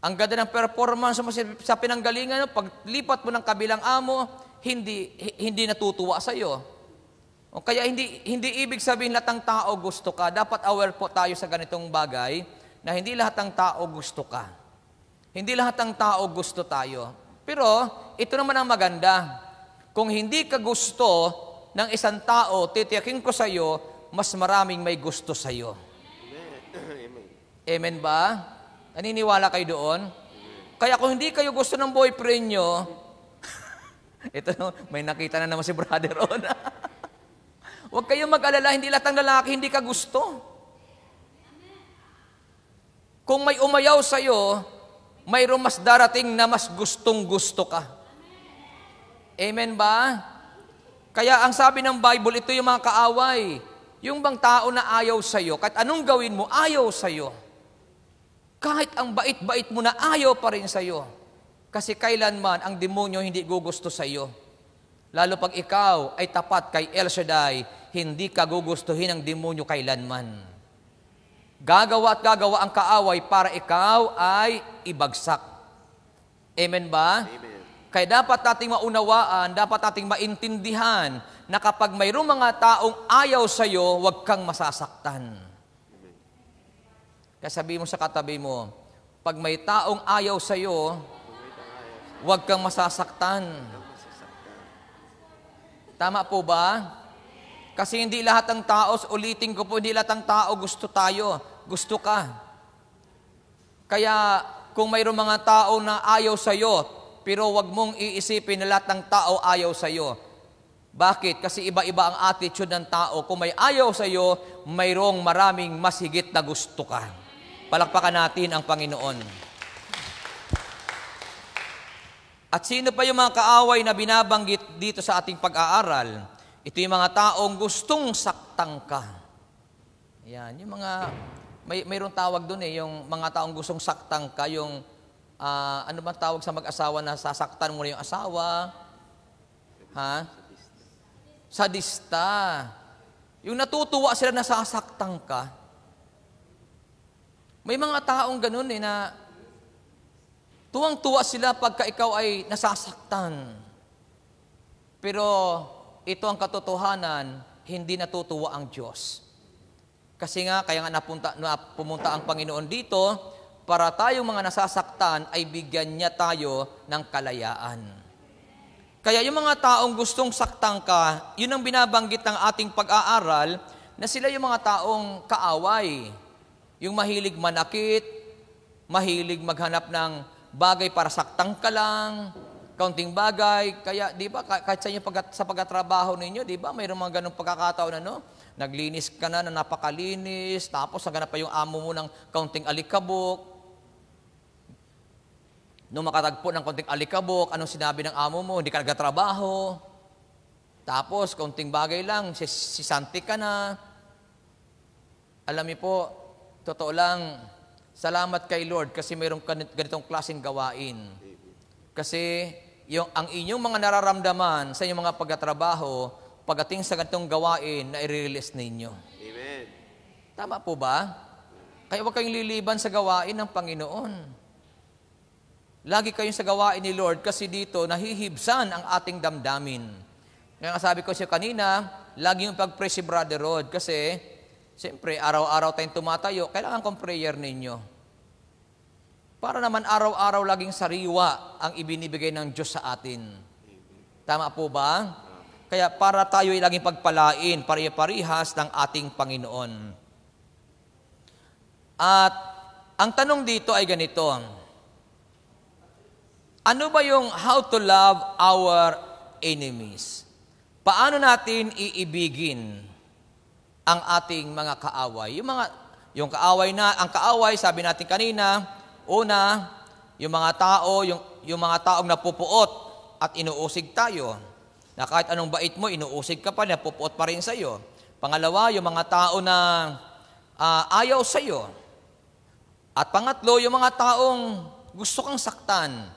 Ang ganda ng performance mo sa pinanggalingan, paglipat mo ng kabilang amo, hindi natutuwa sa iyo. O kaya hindi ibig sabihin lahat ng tao gusto ka. Dapat aware po tayo sa ganitong bagay na hindi lahat ng tao gusto ka. Hindi lahat ng tao gusto tayo. Pero ito naman ang maganda. Kung hindi ka gusto ng isang tao, titiyakin ko sa iyo, mas maraming may gusto sa iyo. Amen ba? Naniniwala kayo doon? Kaya kung hindi kayo gusto ng boyfriend nyo, ito, may nakita na naman si brother on. Huwag kayong mag-alala, hindi lahat ng lalaki hindi ka gusto. Kung may umayaw sa'yo, mayroong mas darating na mas gustong-gusto ka. Amen ba? Kaya ang sabi ng Bible, ito yung mga kaaway. Yung bang tao na ayaw sa'yo, kahit anong gawin mo, ayaw sa'yo. Kahit ang bait-bait mo na ayaw pa rin sa'yo. Kasi kailanman ang demonyo hindi gugusto sa'yo. Lalo pag ikaw ay tapat kay El Shaddai, hindi ka gugustuhin ng demonyo kailanman. Gagawa at gagawa ang kaaway para ikaw ay ibagsak. Amen ba? Amen. Kaya dapat nating maunawaan, dapat nating maintindihan na kapag mayroong mga taong ayaw sa'yo, huwag kang masasaktan. Kaya sabihin mo sa katabi mo, pag may taong ayaw sa'yo, huwag kang masasaktan. Tama po ba? Kasi hindi lahat ng tao, ulitin ko po, hindi lahat ng tao gusto tayo. Gusto ka. Kaya kung mayroong mga tao na ayaw sa'yo, pero huwag mong iisipin na lahat ng tao ayaw sa'yo. Bakit? Kasi iba-iba ang attitude ng tao. Kung may ayaw sa'yo, mayroong maraming mas higit na gusto ka. Palakpakan natin ang Panginoon. At sino pa yung mga kaaway na binabanggit dito sa ating pag-aaral? Ito yung mga taong gustong saktang ka. Ayan, yung mga, mayroong tawag doon eh, yung mga taong gustong saktang ka, yung, ano bang tawag sa mag-asawa na sasaktan mo na yung asawa? Ha? Sadista. Yung natutuwa sila na sasaktan ka. May mga taong ganun eh na tuwang-tuwa sila pagka ikaw ay nasasaktan. Pero ito ang katotohanan, hindi natutuwa ang Diyos. Kasi nga, kaya nga pumunta ang Panginoon dito, para tayong mga nasasaktan ay bigyan niya tayo ng kalayaan. Kaya yung mga taong gustong saktan ka, yun ang binabanggit ng ating pag-aaral, na sila yung mga taong kaaway. Yung mahilig manakit, mahilig maghanap ng bagay para saktang ka lang, kaunting bagay. Kaya, di ba, kahit sa inyo sa pagkatrabaho ninyo, di ba, mayroong mga ganong pagkakataon, ano? Naglinis ka na napakalinis, tapos naganap pa yung amo mo ng kaunting alikabok. Nung makatagpo ng kaunting alikabok, anong sinabi ng amo mo? Hindi ka nagtatrabaho. Tapos, kaunting bagay lang, sisanti ka na. Alam niyo po, totoo lang, salamat kay Lord kasi mayroong ganitong klaseng gawain. Kasi ang inyong mga nararamdaman sa inyong mga pagtatrabaho, pagdating sa ganitong gawain na i-release ninyo. Amen. Tama po ba? Kaya huwag kayong liliban sa gawain ng Panginoon. Lagi kayong sa gawain ni Lord kasi dito nahihibsan ang ating damdamin. Kaya nga sabi ko siya kanina, lagi yung pag-pray si Brother Rod kasi siyempre araw-araw tayong tumatayo, kailangan kong prayer ninyo. Para naman araw-araw laging sariwa ang ibinibigay ng Diyos sa atin. Tama po ba? Kaya para tayo ay laging pagpalain, pare-parihas ng ating Panginoon. At ang tanong dito ay ganito. Ano ba yung how to love our enemies? Paano natin iibigin ang ating mga kaaway? Yung kaaway ang kaaway, sabi natin kanina, una, yung mga tao, yung mga taong napupuot at inuusig tayo. Na kahit anong bait mo, inuusig ka pa, napupuot pa rin sa'yo. Pangalawa, yung mga tao na ayaw sa'yo. At pangatlo, yung mga taong gusto kang saktan.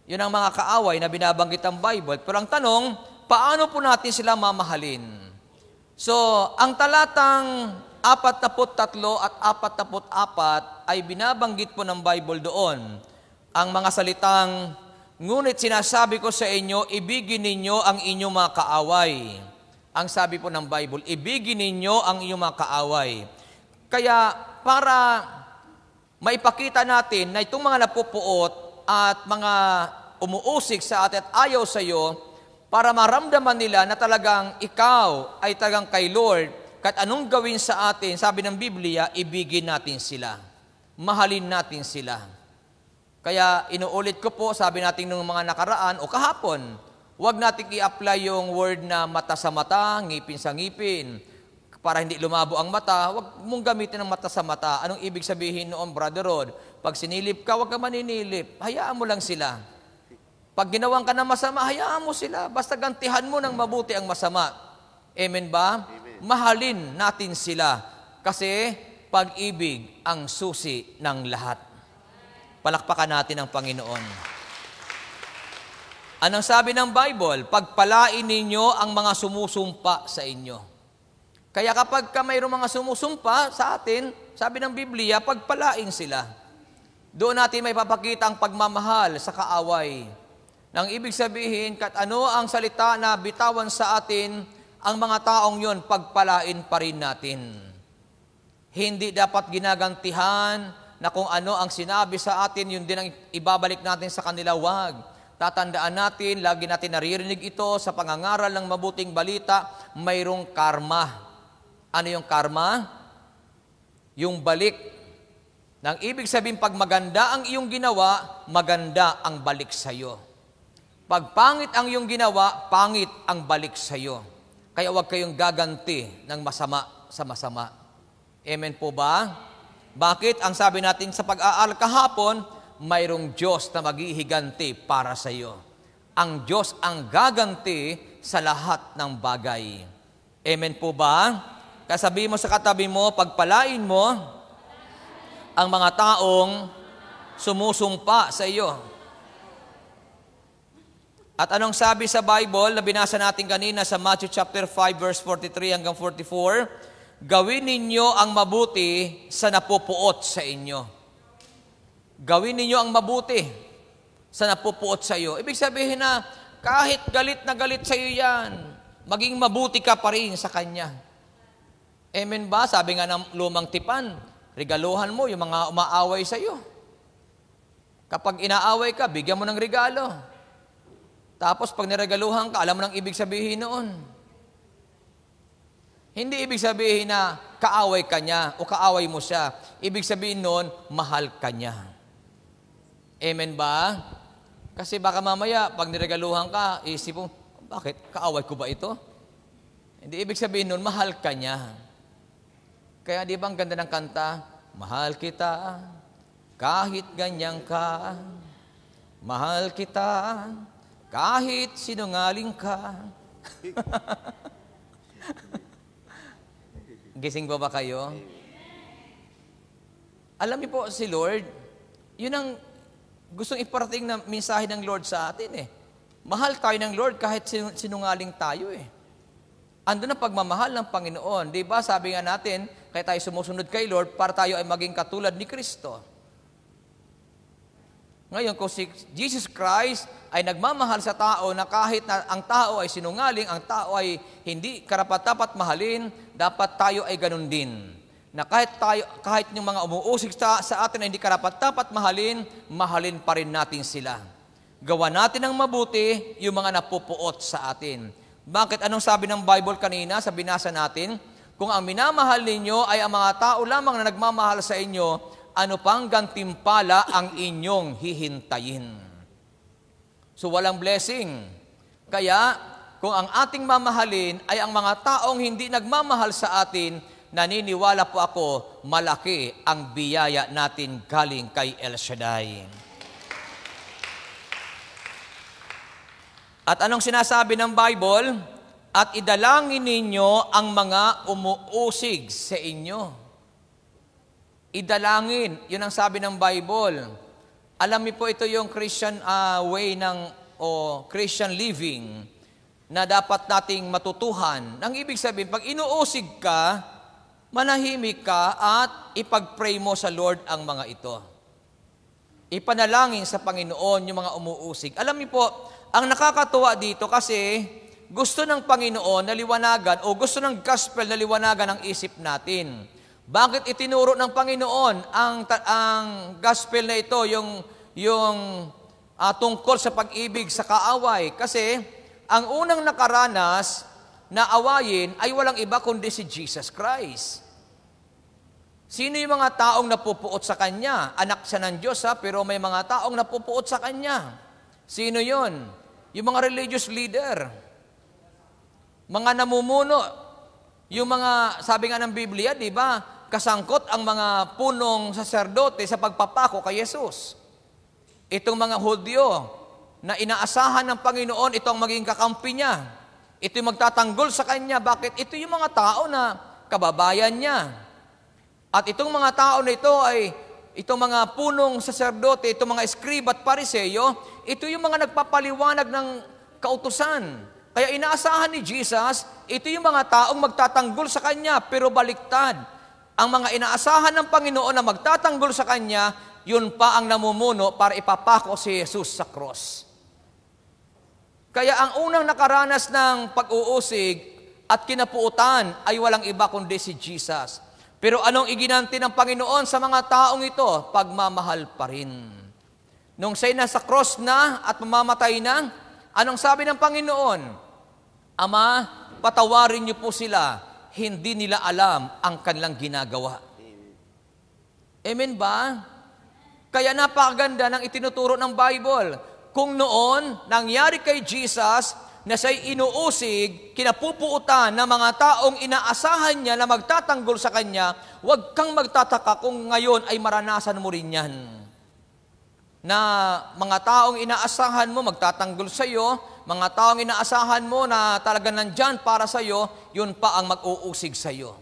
Yun ang mga kaaway na binabanggit ang Bible. Pero ang tanong, paano po natin sila mamahalin? So, ang talatang 43 at 44 ay binabanggit po ng Bible doon. Ang mga salitang, ngunit sinasabi ko sa inyo, ibigin ninyo ang inyong mga kaaway. Ang sabi po ng Bible, ibigin ninyo ang inyong mga kaaway. Kaya para maipakita natin na itong mga napupuot at mga umuusik sa atin at ayaw sa iyo, para maramdaman nila na talagang ikaw ay talagang kay Lord, kahit anong gawin sa atin, sabi ng Biblia, ibigin natin sila. Mahalin natin sila. Kaya inuulit ko po, sabi natin nung mga nakaraan o kahapon, huwag natin i-apply yung word na mata sa mata, ngipin sa ngipin. Para hindi lumabo ang mata, huwag mong gamitin ang mata sa mata. Anong ibig sabihin noon, Brother Rod? Pag sinilip ka, huwag ka maninilip. Hayaan mo lang sila. Pag ginawan ka ng masama, hayaan mo sila. Basta gantihan mo ng mabuti ang masama. Amen ba? Amen. Mahalin natin sila. Kasi pag-ibig ang susi ng lahat. Palakpakan natin ang Panginoon. Anong sabi ng Bible? Pagpalain ninyo ang mga sumusumpa sa inyo. Kaya kapag mayroong mga sumusumpa sa atin, sabi ng Biblia, pagpalain sila. Doon natin may papakita ang pagmamahal sa kaaway. Nang ibig sabihin, kahit ano ang salita na bitawan sa atin, ang mga taong yon pagpalain pa rin natin. Hindi dapat ginagantihan na kung ano ang sinabi sa atin, yun din ang ibabalik natin sa kanila. Wag. Tatandaan natin, lagi natin naririnig ito sa pangangaral ng mabuting balita, mayroong karma. Ano yung karma? Yung balik. Nang ibig sabihin, pag maganda ang iyong ginawa, maganda ang balik sa iyo. Pag pangit ang iyong ginawa, pangit ang balik sa iyo. Kaya huwag kayong gaganti ng masama sa masama. Amen po ba? Bakit? Ang sabi natin sa pag-aaral kahapon, mayroong Diyos na maghihiganti para sa iyo. Ang Diyos ang gaganti sa lahat ng bagay. Amen po ba? Kasabi mo sa katabi mo, pagpalain mo ang mga taong sumusumpa sa iyo. At anong sabi sa Bible na binasa natin kanina sa Matthew chapter 5 verse 43 hanggang 44? Gawin ninyo ang mabuti sa napupuot sa inyo. Gawin ninyo ang mabuti sa napupuot sa iyo. Ibig sabihin na kahit galit na galit sa iyo yan, maging mabuti ka pa rin sa kanya. Amen ba? Sabi nga ng lumang tipan, regaluhan mo yung mga umaaway sa iyo. Kapag inaaway ka, bigyan mo ng regalo. Tapos pag niregaluhan ka, alam mo nang ibig sabihin noon. Hindi ibig sabihin na kaaway ka niya o kaaway mo siya. Ibig sabihin noon, mahal ka niya. Amen ba? Kasi baka mamaya, pag niregaluhan ka, isip mo, bakit? Kaaway ko ba ito? Hindi ibig sabihin nun, mahal ka niya. Kaya di ba ang ganda ng kanta? Mahal kita, kahit ganyan ka. Mahal kita, kahit sinungaling ka. Gising po ba kayo? Alam niyo po si Lord, yun ang gustong iparating na mensahe ng Lord sa atin eh. Mahal tayo ng Lord kahit sinungaling tayo eh. Ando na pagmamahal ng Panginoon. Di ba sabi nga natin, kaya tayo sumusunod kay Lord para tayo ay maging katulad ni Kristo. Ngayon, kung si Jesus Christ ay nagmamahal sa tao na kahit na ang tao ay sinungaling, ang tao ay hindi karapat-dapat mahalin, dapat tayo ay ganun din. Na kahit yung mga umuusig sa atin ay hindi karapat-dapat mahalin pa rin natin sila. Gawa natin ng mabuti yung mga napupuot sa atin. Bakit? Anong sabi ng Bible kanina sa binasa natin? Kung ang minamahal ninyo ay ang mga tao lamang na nagmamahal sa inyo, ano pang gantimpala ang inyong hihintayin? So walang blessing. Kaya kung ang ating mamahalin ay ang mga taong hindi nagmamahal sa atin, naniniwala po ako, malaki ang biyaya natin galing kay El Shaddai. At anong sinasabi ng Bible? At idalangin ninyo ang mga umuusig sa inyo. Idalangin, yun ang sabi ng Bible. Alam niyo po ito yung Christian way Christian living na dapat nating matutuhan. Ang ibig sabihin, pag inuusig ka, manahimik ka at ipag-pray mo sa Lord ang mga ito. Ipanalangin sa Panginoon yung mga umuusig. Alam niyo po, ang nakakatuwa dito kasi gusto ng Panginoon na liwanagan o gusto ng gospel na liwanagan ang isip natin. Bakit itinuro ng Panginoon ang gospel na ito, yung tungkol sa pag-ibig sa kaaway? Kasi ang unang nakaranas na awayin ay walang iba kundi si Jesus Christ. Sino yung mga taong napupuot sa Kanya? Anak siya ng Diyos pero may mga taong napupuot sa Kanya. Sino yon? Yung mga religious leader. Mga namumuno. Yung mga, sabi nga ng Biblia, di ba, kasangkot ang mga punong saserdote sa pagpapako kay Jesus. Itong mga Hudyo na inaasahan ng Panginoon, ito ang maging kakampi niya. Ito yung magtatanggol sa Kanya. Bakit? Ito yung mga tao na kababayan niya. At itong mga tao na ito ay, itong mga punong saserdote, itong mga eskrib at pariseyo, ito yung mga nagpapaliwanag ng kautusan. Kaya inaasahan ni Jesus, ito yung mga taong magtatanggol sa Kanya, pero baliktad. Ang mga inaasahan ng Panginoon na magtatanggol sa Kanya, yun pa ang namumuno para ipapako si Jesus sa cross. Kaya ang unang nakaranas ng pag-uusig at kinapuutan ay walang iba kundi si Jesus. Pero anong iginanti ng Panginoon sa mga taong ito? Pagmamahal pa rin. Nung siya'y nasa cross na at mamamatay na, anong sabi ng Panginoon? Ama, patawarin niyo po sila, hindi nila alam ang kanilang ginagawa. Amen ba? Kaya napakaganda ng itinuturo ng Bible. Kung noon, nangyari kay Jesus, na siya'y inuusig, kinapupuutan ng mga taong inaasahan niya na magtatanggol sa Kanya, huwag kang magtataka kung ngayon ay maranasan mo rin yan. Na mga taong inaasahan mo magtatanggol sa iyo, mga taong inaasahan mo na talaga nandyan para sa iyo, yun pa ang mag-uusig sa iyo.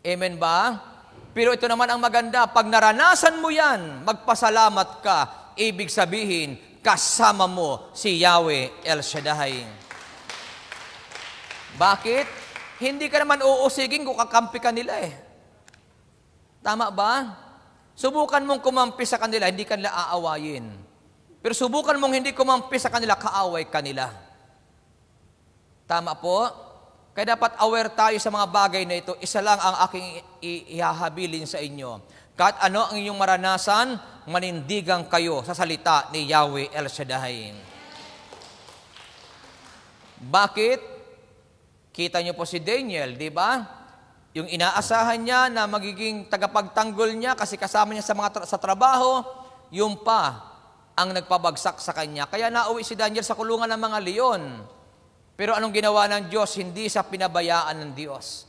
Amen ba? Pero ito naman ang maganda, pag naranasan mo yan, magpasalamat ka, ibig sabihin, kasama mo si Yahweh El Shaddai. Bakit? Hindi ka naman uusigin kung kakampi ka nila eh. Tama ba? Subukan mong kumampi sa kanila, hindi kanila aawayin. Pero subukan mong hindi kumampi sa kanila, kaaway kanila. Tama po? Kaya dapat aware tayo sa mga bagay na ito. Isa lang ang aking ihahabilin sa inyo. Kahit ano ang inyong maranasan, manindigan kayo sa salita ni Yahweh El Shaddai. Bakit? Kita niyo po si Daniel, di ba? Yung inaasahan niya na magiging tagapagtanggol niya kasi kasama niya sa trabaho, yung pa, ang nagpabagsak sa kanya. Kaya nauwi si Daniel sa kulungan ng mga leon. Pero anong ginawa ng Diyos? Hindi sa pinabayaan ng Diyos.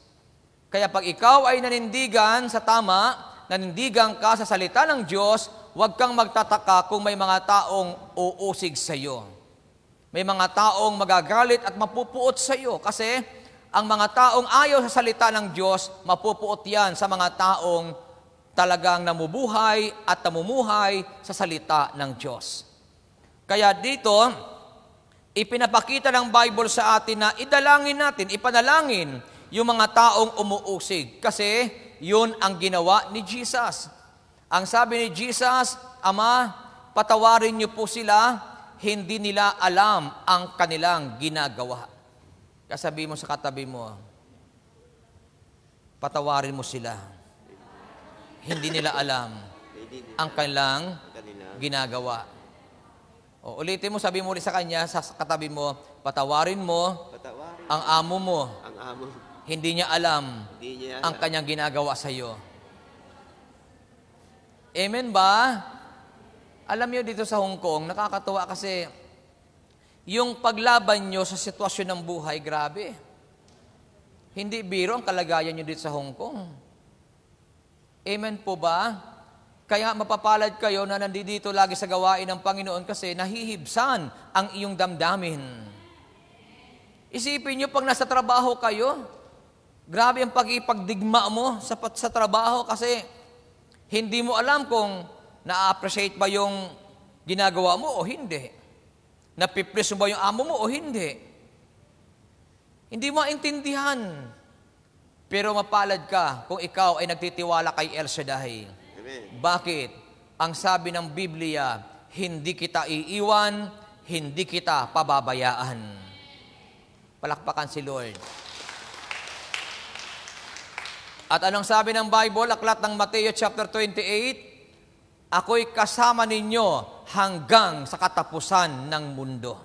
Kaya pag ikaw ay nanindigan sa tama, nanindigan ka sa salita ng Diyos, huwag kang magtataka kung may mga taong uusig sa iyo. May mga taong magagalit at mapupuot sa iyo kasi ang mga taong ayaw sa salita ng Diyos, mapupuot yan sa mga taong talagang namubuhay at namumuhay sa salita ng Diyos. Kaya dito, ipinapakita ng Bible sa atin na idalangin natin, ipanalangin yung mga taong umuusig. Kasi yun ang ginawa ni Jesus. Ang sabi ni Jesus, Ama, patawarin niyo po sila, hindi nila alam ang kanilang ginagawa. Kasabi mo sa katabi mo, patawarin mo sila. Hindi nila alam ang kanilang ginagawa. O, ulitin mo, sabi mo ulit sa kanya, sa katabi mo, patawarin mo ang amo mo. Hindi niya alam ang kanyang ginagawa sa iyo. Amen ba? Alam niyo dito sa Hong Kong, nakakatuwa kasi yung paglaban nyo sa sitwasyon ng buhay, grabe. Hindi biro ang kalagayan nyo dito sa Hong Kong. Amen po ba? Kaya mapapalad kayo na nandito lagi sa gawain ng Panginoon kasi nahihibsan ang iyong damdamin. Isipin nyo pag nasa trabaho kayo, grabe ang pag-ipagdigma mo sa trabaho kasi hindi mo alam kung na-appreciate ba yung ginagawa mo o hindi. Napiplis mo ba yung amo mo o hindi? Hindi mo maintindihan. Pero mapalad ka kung ikaw ay nagtitiwala kay El Shaddai. Amen. Bakit? Ang sabi ng Biblia, hindi kita iiwan, hindi kita pababayaan. Palakpakan si Lord. At anong sabi ng Bible, aklat ng Mateo chapter 28, ako'y kasama ninyo hanggang sa katapusan ng mundo.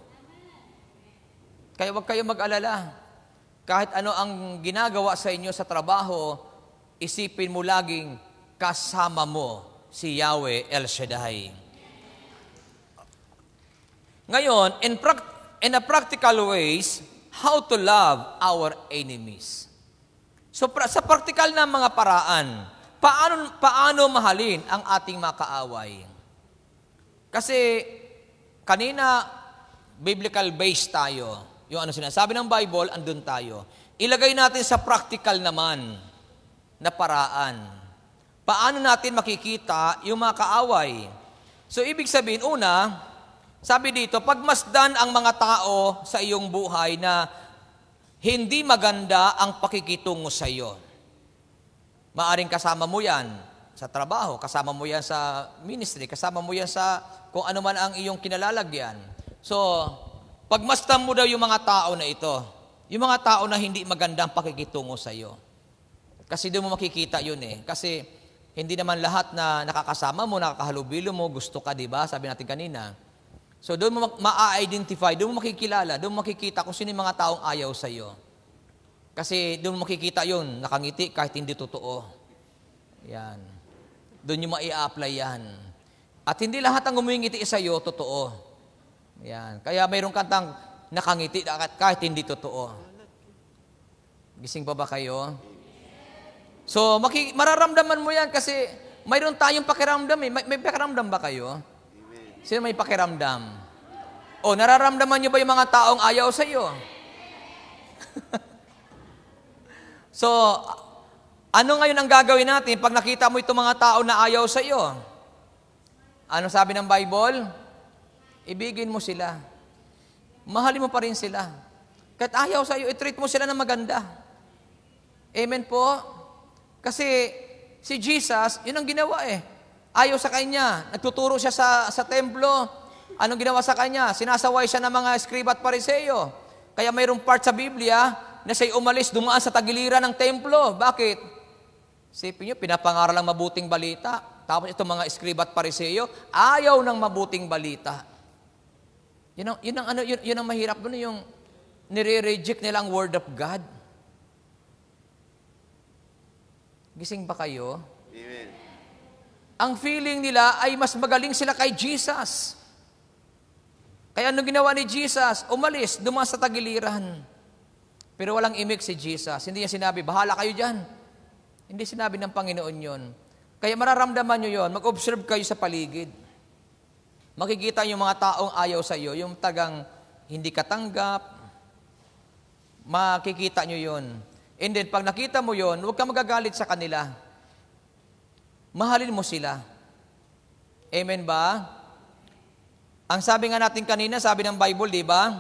Kaya huwag kayong mag-alala. Kahit ano ang ginagawa sa inyo sa trabaho, isipin mo laging kasama mo si Yahweh El Shaddai. Ngayon, in a practical ways, how to love our enemies. So sa practical na mga paraan, paano mahalin ang ating mga kaaway? Kasi kanina, biblical based tayo. Yung ano sinasabi ng Bible, andun tayo. Ilagay natin sa practical naman na paraan. Paano natin makikita yung mga kaaway? So ibig sabihin, una, sabi dito, pagmasdan ang mga tao sa iyong buhay na hindi maganda ang pakikitungo sa iyo. Maaring kasama mo yan sa trabaho, kasama mo yan sa ministry, kasama mo yan sa kung ano man ang iyong kinalalagyan. So, pagmasdan mo daw yung mga tao na ito, yung mga tao na hindi magandang pakikitungo sa iyo. Kasi doon mo makikita yun eh. Kasi hindi naman lahat na nakakasama mo, nakakahalubilo mo, gusto ka, di ba? Sabi natin kanina. So doon mo ma-identify, doon mo makikilala, doon mo makikita kung sino yung mga taong ayaw sa iyo. Kasi doon mo makikita yun, nakangiti kahit hindi totoo. Yan. Doon yung mai-apply yan. At hindi lahat ang ngumingiti sa iyo, totoo. Yan. Kaya mayroong kantang nakangiti kahit hindi totoo. Gising pa ba kayo? So, mararamdaman mo yan kasi mayroon tayong pakiramdam eh. May pakiramdam ba kayo? Sino may pakiramdam? O, nararamdaman nyo ba yung mga taong ayaw sa iyo? So, ano ngayon ang gagawin natin pag nakita mo itong mga tao na ayaw sa iyo? Ano sabi ng Bible? Ibigin mo sila. Mahalin mo pa rin sila. Kahit ayaw sa iyo, i-treat mo sila na maganda. Amen po? Kasi si Jesus, yun ang ginawa eh. Ayaw sa kanya. Nagtuturo siya sa templo. Anong ginawa sa kanya? Sinasaway siya ng mga Skriba at Pariseo. Kaya mayroong part sa Biblia na siya'y umalis, dumaan sa tagiliran ng templo. Bakit? Sipin nyo, pinapangaral ang mabuting balita. Tapos itong mga Skriba at Pariseo, ayaw ng mabuting balita. Yun ang mahirap doon, yung nire-reject nila ang Word of God. Gising ba kayo? Amen. Ang feeling nila ay mas magaling sila kay Jesus Kaya ano ginawa ni Jesus? Umalis, dumaan sa tagiliran. Pero walang imik si Jesus. Hindi niya sinabi, bahala kayo dyan. Hindi sinabi ng Panginoon yon. Kaya mararamdaman nyo yon. Mag-observe kayo sa paligid. Makikita yung mga taong ayaw sa iyo, yung tagang hindi katanggap. Makikita nyo yon. And then, pag nakita mo yon, huwag ka magagalit sa kanila. Mahalin mo sila. Amen ba? Ang sabi nga natin kanina, sabi ng Bible, di ba?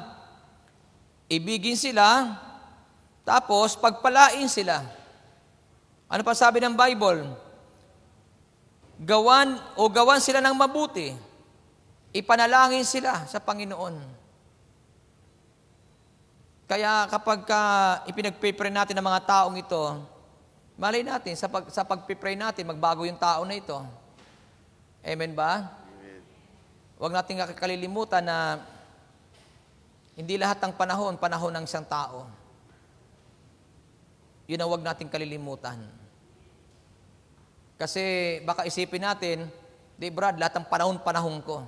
Ibigin sila, tapos pagpalain sila. Ano pa sabi ng Bible? Gawan sila ng mabuti. Ipanalangin sila sa Panginoon. Kaya kapag ipinagpipray natin ng mga taong ito, malay natin, sa pagpipray natin, magbago yung tao na ito. Amen ba? Huwag natin kalilimutan na hindi lahat ng panahon ng isang tao. Yun ang huwag natin kalilimutan. Kasi baka isipin natin, di Brad, lahat ng panahon ko.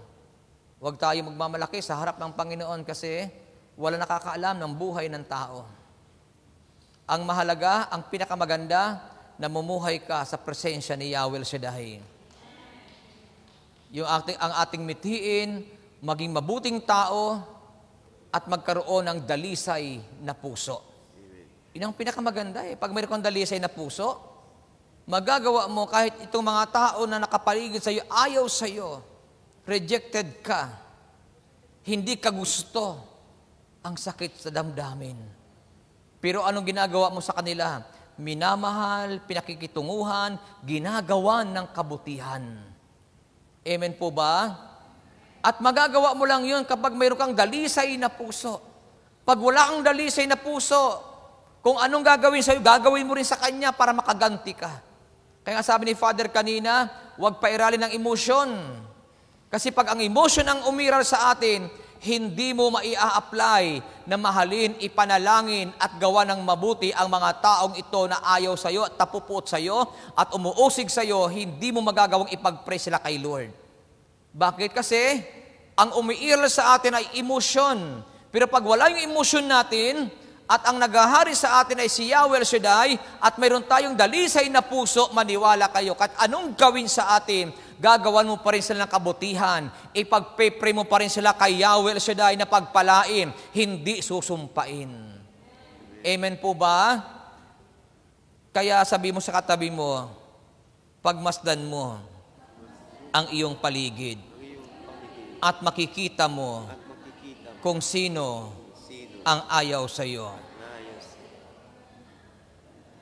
Huwag tayo magmamalaki sa harap ng Panginoon kasi wala nakakaalam ng buhay ng tao. Ang mahalaga, ang pinakamaganda, namumuhay ka sa presensya ni Yahweh Shaddai. Ang ating mithiin, maging mabuting tao, at magkaroon ng dalisay na puso. Yun ang pinakamaganda eh. Pag mayroon kang dalisay na puso, magagawa mo kahit itong mga tao na nakapaligid sa iyo, ayaw sa iyo, rejected ka, hindi ka gusto, ang sakit sa damdamin. Pero anong ginagawa mo sa kanila? Minamahal, pinakikitunguhan, ginagawa ng kabutihan. Amen po ba? At magagawa mo lang yun kapag mayroon kang dalisay na puso. Pag wala kang dalisay na puso, kung anong gagawin sa'yo, gagawin mo rin sa Kanya para makaganti ka. Kaya nga sabi ni Father kanina, huwag pairalin ng emosyon. Kasi pag ang emosyon ang umiral sa atin, hindi mo maia-apply na mahalin, ipanalangin at gawa ng mabuti ang mga taong ito na ayaw sa iyo at tapupuot sa iyo at umuusig sa iyo, hindi mo magagawang ipag-pray sila kay Lord. Bakit? Kasi ang umiiral sa atin ay emosyon. Pero pag wala yung emosyon natin at ang naghahari sa atin ay si Yahweh Shaddai at mayroon tayong dalisay na puso, maniwala kayo. At anong gawin sa atin? Gagawan mo pa rin sila ng kabutihan. Ipag-pray mo pa rin sila kay Yahweh Shaddai na pagpalain, hindi susumpain. Amen po ba? Kaya sabi mo sa katabi mo, pagmasdan mo ang iyong paligid at makikita mo kung sino ang ayaw sa iyo.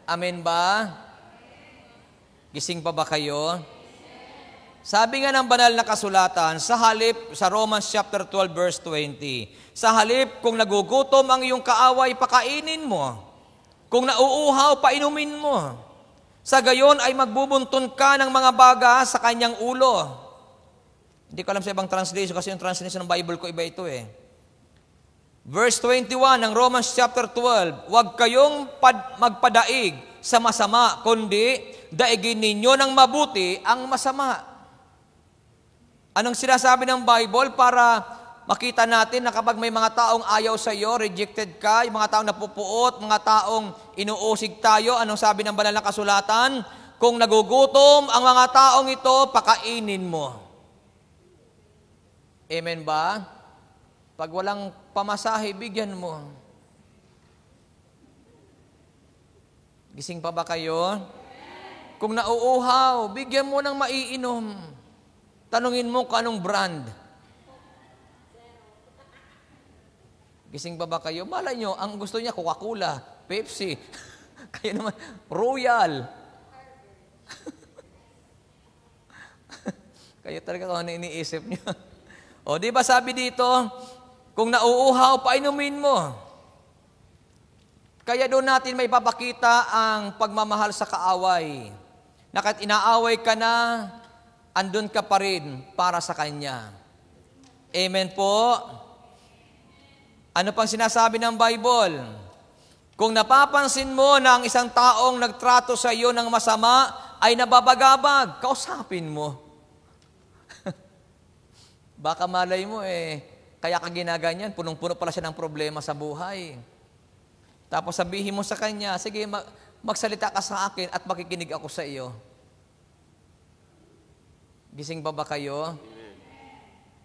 Amen ba? Gising pa ba kayo? Sabi nga ng banal na kasulatan, sa halip, sa Romans chapter 12 verse 20, sa halip, kung nagugutom ang iyong kaaway, pakainin mo. Kung nauuhaw, painumin mo. Sa gayon ay magbubuntun ka ng mga baga sa kanyang ulo. Hindi ko alam sa ibang translation kasi yung translation ng Bible ko iba ito eh. Verse 21 ng Romans chapter 12, huwag kayong magpadaig sa masama, kundi daigin ninyo ng mabuti ang masama. Anong sinasabi ng Bible para makita natin na kapag may mga taong ayaw sa iyo, rejected ka, yung mga taong napupuot, mga taong inuusig tayo, anong sabi ng banal na kasulatan? Kung nagugutom ang mga taong ito, pakainin mo. Amen ba? Pag walang pamasahe, bigyan mo. Gising pa ba kayo? Kung nauuhaw, bigyan mo ng maiinom. Tanungin mo kung anong brand. Gising pa ba kayo? Malay nyo, ang gusto niya Coca-Cola, Pepsi, kayo naman, Royal. Kayo talaga kung ano iniisip niyo. O, di ba sabi dito, kung nauuhaw, painumin mo. Kaya doon natin may papakita ang pagmamahal sa kaaway. Na kahit inaaway ka na, andun ka pa rin para sa Kanya. Amen po. Ano pang sinasabi ng Bible? Kung napapansin mo na ang isang taong nagtrato sa iyo ng masama ay nababagabag, kausapin mo. Baka malay mo Kaya ka ginaganyan, punong-puno pala siya ng problema sa buhay. Tapos sabihin mo sa kanya, sige, magsalita ka sa akin at makikinig ako sa iyo. Gising ba kayo?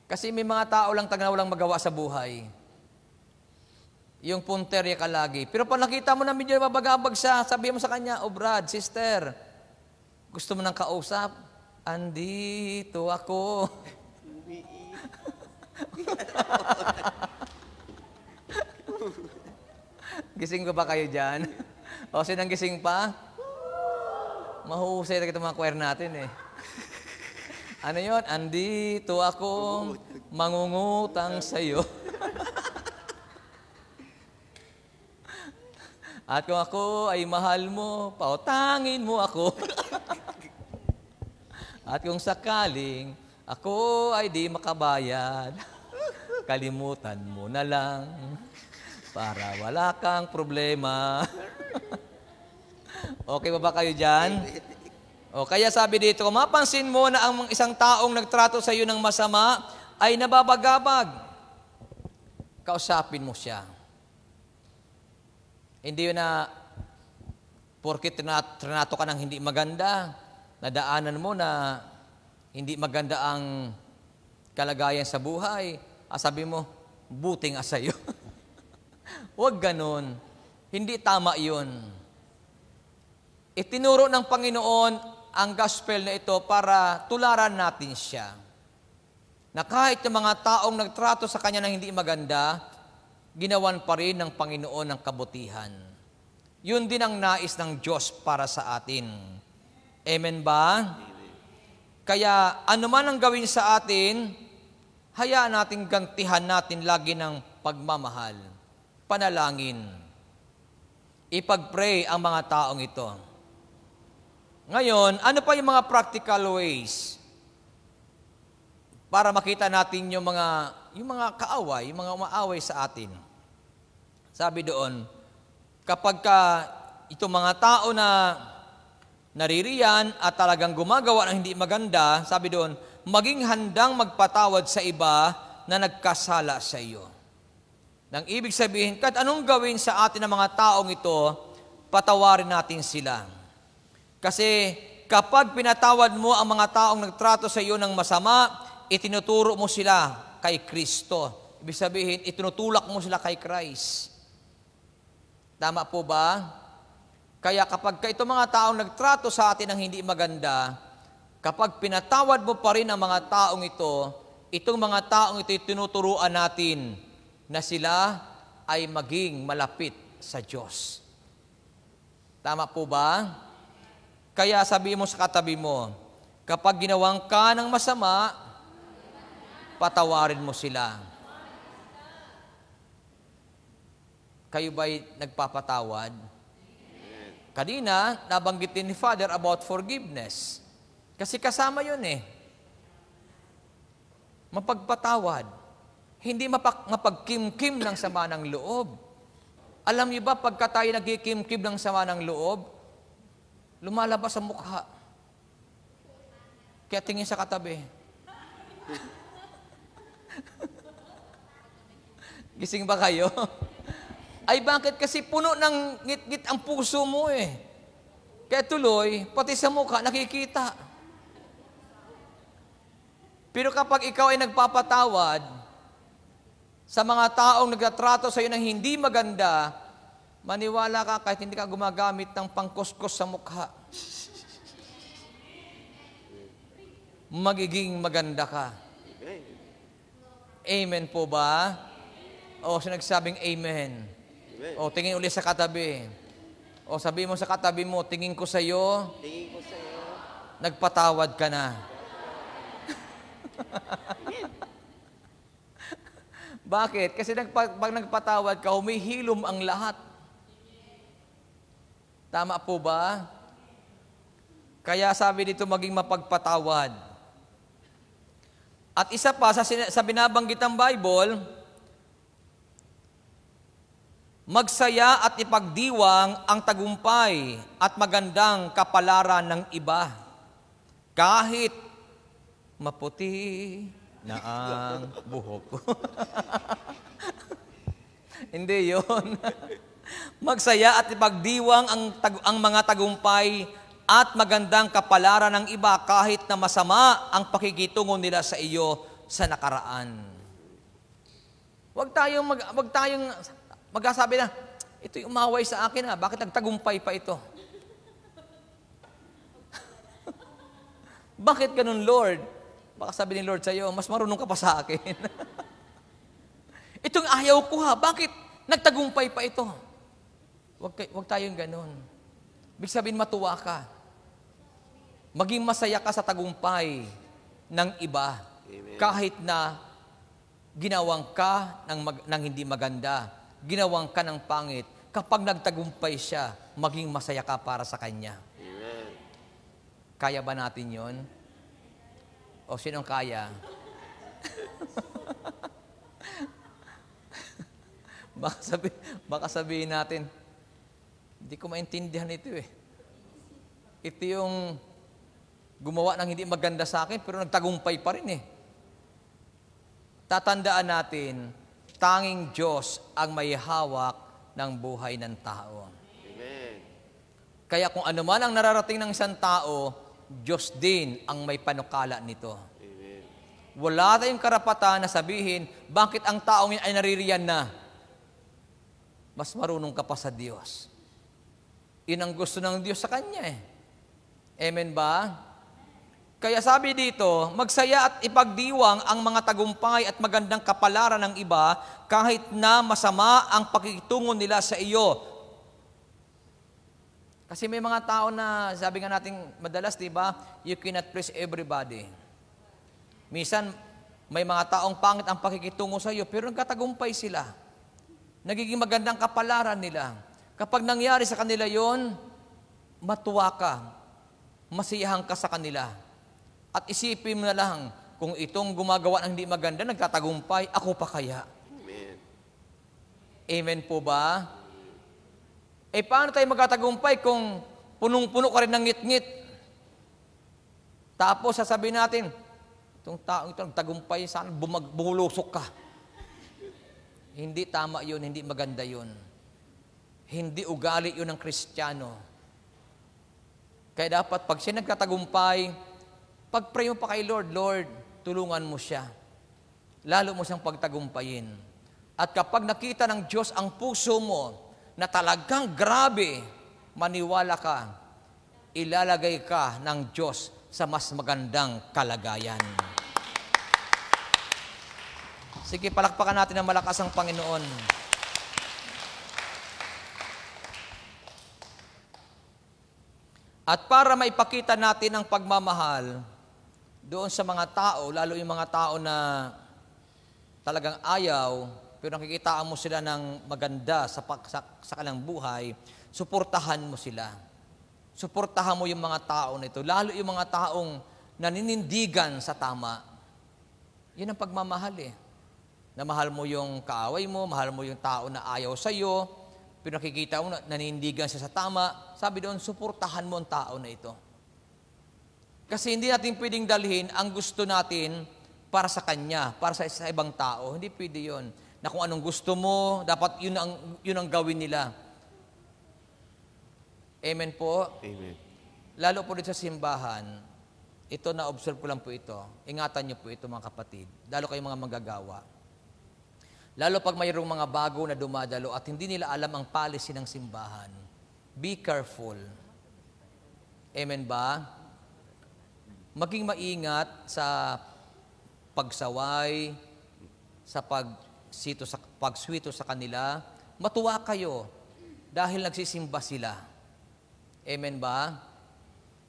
Kasi may mga tao lang na walang magawa sa buhay. Yung punterya ka lagi. Pero pag nakita mo na medyo mabagabag siya, sabihin mo sa kanya, oh Brad, sister, gusto mo ng kausap? Andito ako. Gising ko ba kayo dyan? O, sinang gising pa? Mahusay na kita mga choir natin eh. Ano yun? Andito ako, mangungutang sa'yo. At kung ako ay mahal mo, pautangin mo ako. At kung sakaling ako ay di makabayad, kalimutan mo na lang para wala kang problema. Okay ba kayo dyan? O, kaya sabi dito, kung mapansin mo na ang isang taong nagtrato sa iyo ng masama ay nababagabag, kausapin mo siya. Hindi yun na porkit trinato ka ng hindi maganda, nadaanan mo na hindi maganda ang kalagayan sa buhay, sabi mo, buti nga sa'yo. Huwag ganun. Hindi tama yun. Itinuro ng Panginoon ang gospel na ito para tularan natin siya. Na kahit yung mga taong nagtrato sa Kanya na hindi maganda, ginawan pa rin ng Panginoon ang kabutihan. Yun din ang nais ng Diyos para sa atin. Amen ba? Kaya anuman ang gawin sa atin, hayaan natin gantihan natin lagi ng pagmamahal, panalangin. Ipag-pray ang mga taong ito. Ngayon, ano pa yung mga practical ways para makita natin yung mga kaaway, yung mga umaaway sa atin? Sabi doon, kapag itong mga tao na naririyan at talagang gumagawa ng hindi maganda, sabi doon, maging handang magpatawad sa iba na nagkasala sa iyo. Nang ibig sabihin, kahit anong gawin sa atin ng mga taong ito, patawarin natin sila. Kasi kapag pinatawad mo ang mga taong nagtrato sa iyo ng masama, itinuturo mo sila kay Kristo. Ibig sabihin, itinutulak mo sila kay Christ. Tama po ba? Kaya kapag itong mga taong nagtrato sa atin ng hindi maganda, kapag pinatawad mo pa rin ang mga taong ito, itong mga taong ito tinuturuan natin na sila ay maging malapit sa Diyos. Tama po ba? Kaya sabihin mo sa katabi mo, kapag ginawang ka ng masama, patawarin mo sila. Kayo ba'y nagpapatawad? Kanina, nabanggit din ni Father about forgiveness. Kasi kasama yun eh. Mapagpatawad. Hindi mapagkimkim ng sama ng loob. Alam niyo ba, pagka tayo nagkikimkim ng sama ng loob, lumalabas sa mukha. Kaya tingin sa katabi. Gising ba kayo? Ay bakit? Kasi puno ng ngit-ngit ang puso mo eh. Kaya tuloy, pati sa mukha, nakikita. Pero kapag ikaw ay nagpapatawad sa mga taong nagtatrato sa iyo ng hindi maganda, maniwala ka kahit hindi ka gumagamit ng pangkuskos sa mukha. Magiging maganda ka. Amen po ba? O sinagsabing amen. O tingin ulit sa katabi. O sabi mo sa katabi mo, tingin ko sa iyo. Tingin ko sa iyo. Nagpatawad ka na. Bakit? Kasi pag nagpatawad ka, humihilom ang lahat. Tama po ba? Kaya sabi dito maging mapagpatawad. At isa pa, sa binabanggit ng Bible, magsaya at ipagdiwang ang tagumpay at magandang kapalaran ng iba. Kahit maputi na ang buhok ko. Hindi yon. Magsaya at ipagdiwang ang mga tagumpay at magandang kapalaran ng iba kahit na masama ang pakikitungo nila sa iyo sa nakaraan. Huwag tayong magsasabi na, ito'y umaway sa akin bakit nagtagumpay pa ito? Bakit ganun, Lord? Baka sabi ni Lord sa iyo, mas marunong ka pa sa akin. Itong ayaw ko bakit nagtagumpay pa ito? Huwag tayong ganun. Ibig sabihin, matuwa ka. Maging masaya ka sa tagumpay ng iba. Amen. Kahit na ginawang ka ng hindi maganda, ginawang ka ng pangit, kapag nagtagumpay siya, maging masaya ka para sa Kanya. Amen. Kaya ba natin yon? O sinong kaya? baka sabihin natin, hindi ko maintindihan ito Ito yung gumawa ng hindi maganda sa akin, pero nagtagumpay pa rin Tatandaan natin, tanging Diyos ang may hawak ng buhay ng tao. Amen. Kaya kung ano man ang nararating ng isang tao, Diyos din ang may panukala nito. Amen. Wala tayong karapatan na sabihin, bakit ang taong yun ay naririyan na? Mas marunong ka pa sa Diyos. Yun ang gusto ng Diyos sa Kanya Amen ba? Kaya sabi dito, magsaya at ipagdiwang ang mga tagumpay at magandang kapalaran ng iba kahit na masama ang pakikitungo nila sa iyo. Kasi may mga tao na, sabi nga natin madalas, di ba, you cannot please everybody. Minsan, may mga taong pangit ang pakikitungo sa iyo, pero nagkatagumpay sila. Nagiging magandang kapalaran nila. Kapag nangyari sa kanila yon, matuwa ka, masiyahan ka sa kanila. At isipin mo na lang, kung itong gumagawa ng hindi maganda, nagtatagumpay, ako pa kaya? Amen. Amen po ba? Paano tayo magtatagumpay kung punong-puno ka rin ng ngit-ngit? Tapos sasabihin natin, itong taong ito nagtagumpay, sana bumulusok ka. Hindi tama yun, hindi maganda yun. Hindi ugali yun ng Kristiyano. Kaya dapat pag siya nagtatagumpay, pag-pray mo pa kay Lord, Lord, tulungan mo siya. Lalo mo siyang pagtagumpayin. At kapag nakita ng Diyos ang puso mo, na talagang grabe, maniwala ka, ilalagay ka ng Diyos sa mas magandang kalagayan. Sige, palakpakan natin ng malakas ang Panginoon. At para maipakita natin ang pagmamahal doon sa mga tao, lalo yung mga tao na talagang ayaw, pero nakikitaan mo sila ng maganda sa kanilang buhay, suportahan mo sila. Suportahan mo yung mga tao nito, lalo yung mga taong naninindigan sa tama. Yun ang pagmamahal Na mahal mo yung kaaway mo, mahal mo yung tao na ayaw sa'yo, pero nakikita mo na nanindigan siya sa tama. Sabi doon, suportahan mo ang tao na ito. Kasi hindi natin pwedeng dalhin ang gusto natin para sa kanya, para sa ibang tao. Hindi pwede yun. Na kung anong gusto mo, dapat yun ang gawin nila. Amen po? Amen. Lalo po dito sa simbahan, ito na-observe ko lang po ito. Ingatan niyo po ito mga kapatid. Lalo kayong mga manggagawa. Lalo pag mayroong mga bago na dumadalo at hindi nila alam ang policy ng simbahan. Be careful. Amen ba? Maging maingat sa pagsaway, sa pagswito sa kanila, matuwa kayo dahil nagsisimba sila. Amen ba?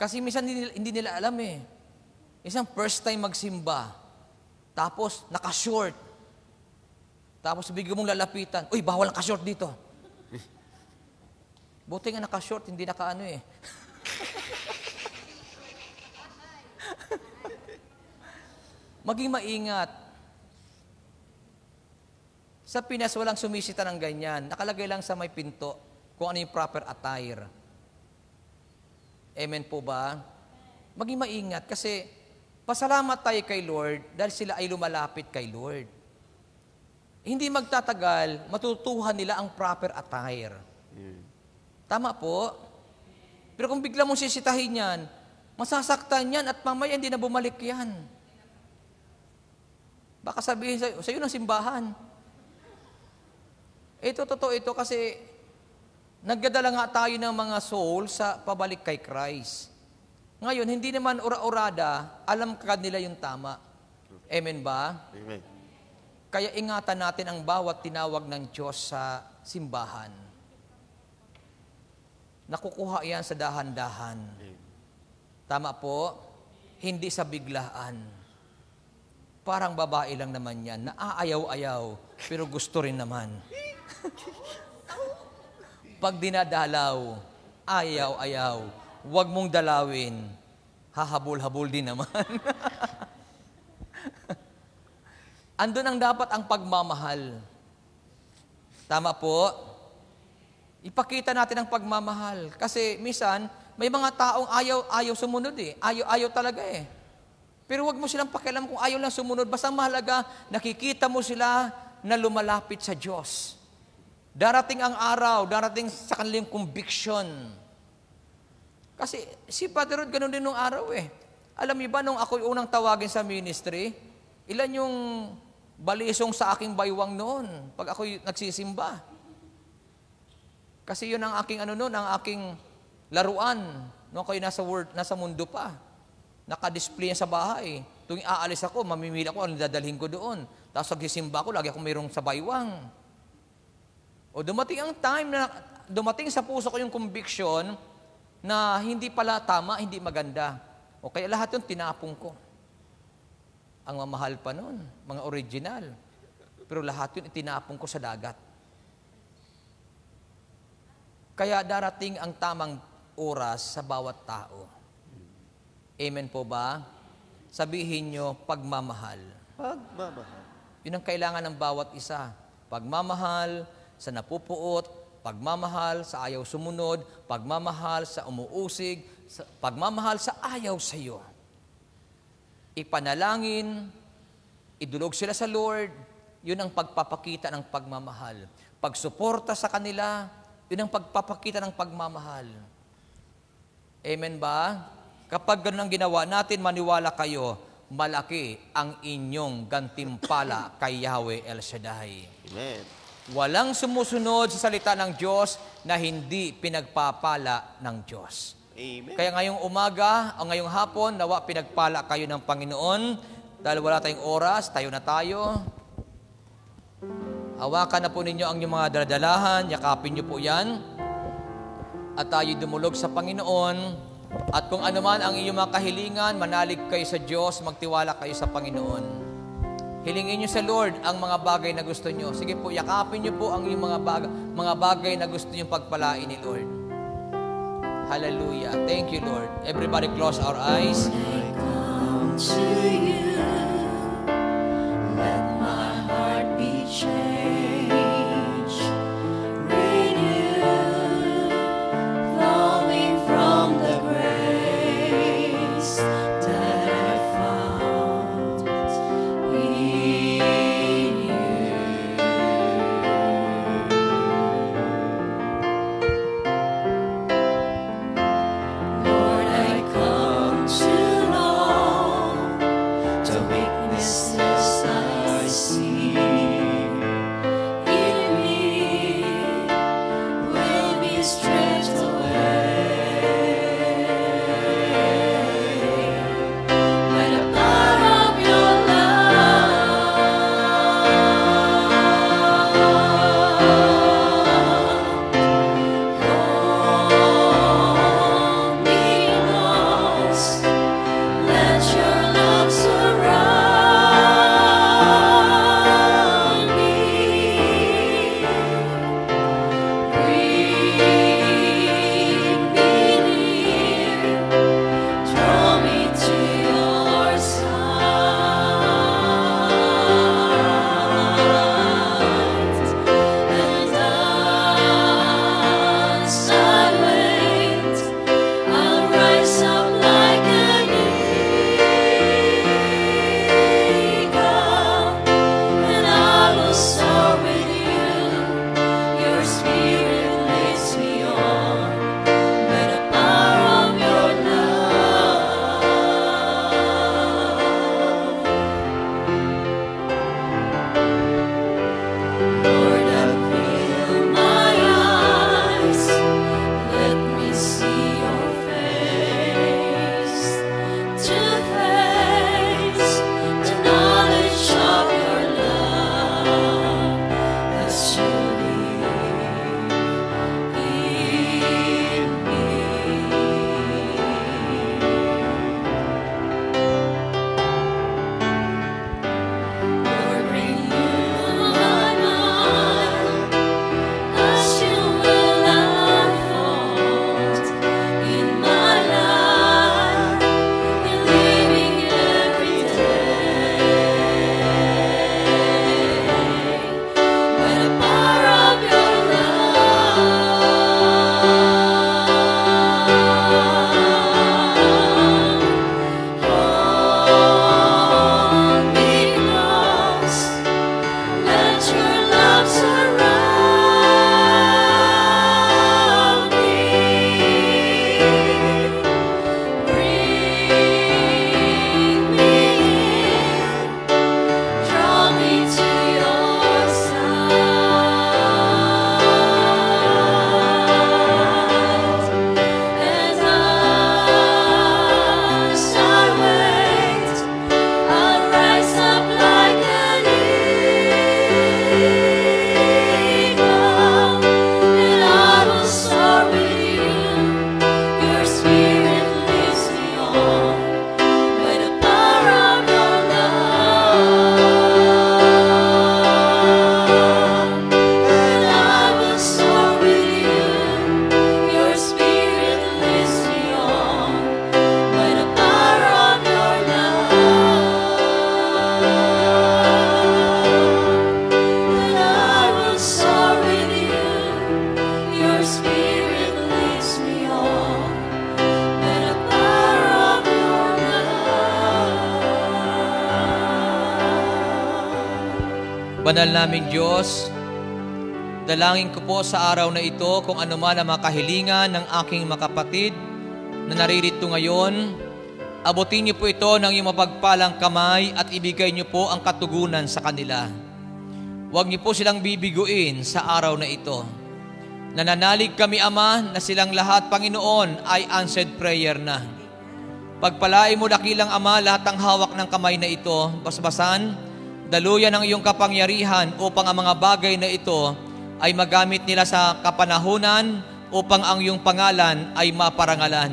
Kasi minsan hindi nila alam Isang first time magsimba, tapos naka-short. Tapos bigyan mong lalapitan, uy, bawal ang ka-short dito. Buti nga naka-short, hindi naka-ano Maging maingat. Sa Pinas, walang sumisita ng ganyan. Nakalagay lang sa may pinto kung ano yung proper attire. Amen po ba? Maging maingat kasi Pasalamat tayo kay Lord dahil sila ay lumalapit kay Lord. Hindi magtatagal, matutuhan nila ang proper attire. Tama po. Pero kung bigla mong sisitahin yan, masasaktan yan at mamaya hindi na bumalik yan. Baka sabihin sa'yo ng simbahan. Ito, totoo ito kasi nagdadala nga tayo ng mga soul sa pabalik kay Christ. Ngayon, hindi naman ura-urada, alam ka nila yung tama. Amen ba? Amen. Kaya ingatan natin ang bawat tinawag ng Diyos sa simbahan. Nakukuha yan sa dahan-dahan. Tama po? Hindi sa biglaan. Parang babae lang naman yan, na aayaw-ayaw, pero gusto rin naman. Pag dinadalaw, ayaw-ayaw, huwag mong dalawin, hahabol-habol din naman. Andun ang dapat ang pagmamahal. Tama po? Ipakita natin ang pagmamahal. Kasi minsan, may mga taong ayaw sumunod eh. Ayaw talaga eh. Pero huwag mo silang pakialam kung ayaw lang sumunod. Basta mahalaga, nakikita mo sila na lumalapit sa Diyos. Darating ang araw, darating sa kanilang conviction. Kasi si Father Rod, ganun din nung araw eh. Alam niyo ba, nung ako'y unang tawagin sa ministry, ilan yung balisong sa aking baywang noon pag ako'y nagsisimba. Kasi yun ang aking ang aking laruan nung ako'y nasa mundo pa. Naka-display sa bahay. Tuwing aalis ako, mamimili ako, ano dadalhin ko doon. Tapos nagsisimba ako, lagi akong mayroong sa baywang. O dumating ang time na, dumating sa puso ko yung conviction na hindi pala tama, hindi maganda. O kaya lahat yun, tinapong ko. Ang mamahal pa nun, mga original. Pero lahat yun, itinapong ko sa dagat. Kaya darating ang tamang oras sa bawat tao. Amen po ba? Sabihin nyo, pagmamahal. Pagmamahal. Yun ang kailangan ng bawat isa. Pagmamahal sa napupuot, pagmamahal sa ayaw sumunod, pagmamahal sa umuusig, pagmamahal sa ayaw sa iyo. Ipanalangin, idulog sila sa Lord, yun ang pagpapakita ng pagmamahal. Pagsuporta sa kanila, yun ang pagpapakita ng pagmamahal. Amen ba? Kapag ganun ang ginawa natin, maniwala kayo, malaki ang inyong gantimpala kay Yahweh El Shaddai. Amen. Walang sumusunod sa salita ng Diyos na hindi pinagpapala ng Diyos. Amen. Kaya ngayong umaga o ngayong hapon, nawa pinagpala kayo ng Panginoon. Dahil wala tayong oras, tayo na tayo. Hawakan na po ninyo ang inyong mga daladalahan, yakapin nyo po yan. At tayo dumulog sa Panginoon. At kung ano man ang inyong mga kahilingan, manalig kayo sa Diyos, magtiwala kayo sa Panginoon. Hilingin nyo sa Lord ang mga bagay na gusto nyo. Sige po, yakapin nyo po ang inyong mga bagay na gusto nyo pagpalain ni Lord. Hallelujah. Thank you, Lord. Everybody close our eyes. I come to you, let my heart be changed, renewed, flowing from the grace that I found in you. Lord, I come to long to be Banal naming Diyos, dalangin ko po sa araw na ito kung ano man ang mga kahilingan ng aking mga kapatid na naririto ngayon. Abutin niyo po ito ng iyong mapagpalang kamay at ibigay niyo po ang katugunan sa kanila. Huwag niyo po silang bibiguin sa araw na ito. Nananalig kami, Ama, na silang lahat, Panginoon, ay answered prayer na. Pagpalain mo, dakilang Ama, lahat ng hawak ng kamay na ito, basbasan, daluyan ng iyong kapangyarihan upang ang mga bagay na ito ay magamit nila sa kapanahunan upang ang iyong pangalan ay maparangalan.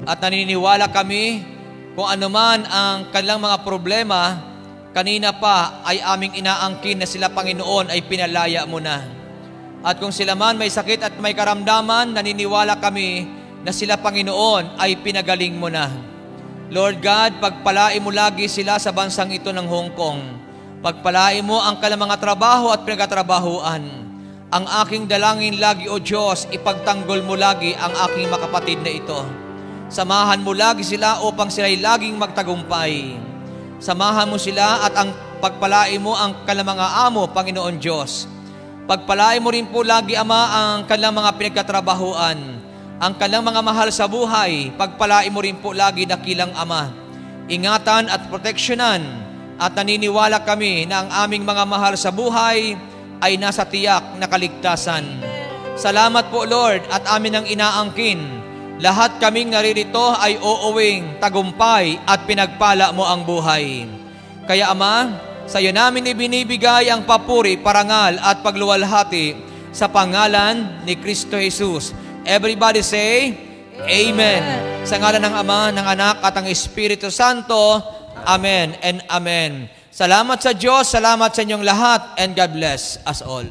At naniniwala kami kung anuman ang kanilang mga problema, kanina pa ay aming inaangkin na sila, Panginoon, ay pinalaya mo na. At kung sila man may sakit at may karamdaman, naniniwala kami na sila, Panginoon, ay pinagaling mo na. Lord God, pagpalain mo lagi sila sa bansang ito ng Hong Kong. Pagpalain mo ang kanilang mga trabaho at pinagkatrabahuan. Ang aking dalangin lagi, O Diyos, ipagtanggol mo lagi ang aking mga kapatid na ito. Samahan mo lagi sila upang sila'y laging magtagumpay. Samahan mo sila at ang pagpalain mo ang kanilang mga amo, Panginoon Diyos. Pagpalain mo rin po lagi, Ama, ang kanilang mga pinagkatrabahuan, ang kanilang mga mahal sa buhay. Pagpalain mo rin po lagi, dakilang Ama. Ingatan at proteksyonan, at naniniwala kami na ang aming mga mahal sa buhay ay nasa tiyak na kaligtasan. Salamat po, Lord, at amin ang inaangkin. Lahat kaming naririto ay uuwing tagumpay at pinagpala mo ang buhay. Kaya, Ama, sa iyo namin ibinibigay ang papuri, parangal at pagluwalhati sa pangalan ni Kristo Jesus. Everybody say, Amen. Sa ngalan ng Ama, ng Anak at ng Espiritu Santo, Amen and Amen. Salamat sa Diyos, salamat sa inyong lahat, and God bless us all.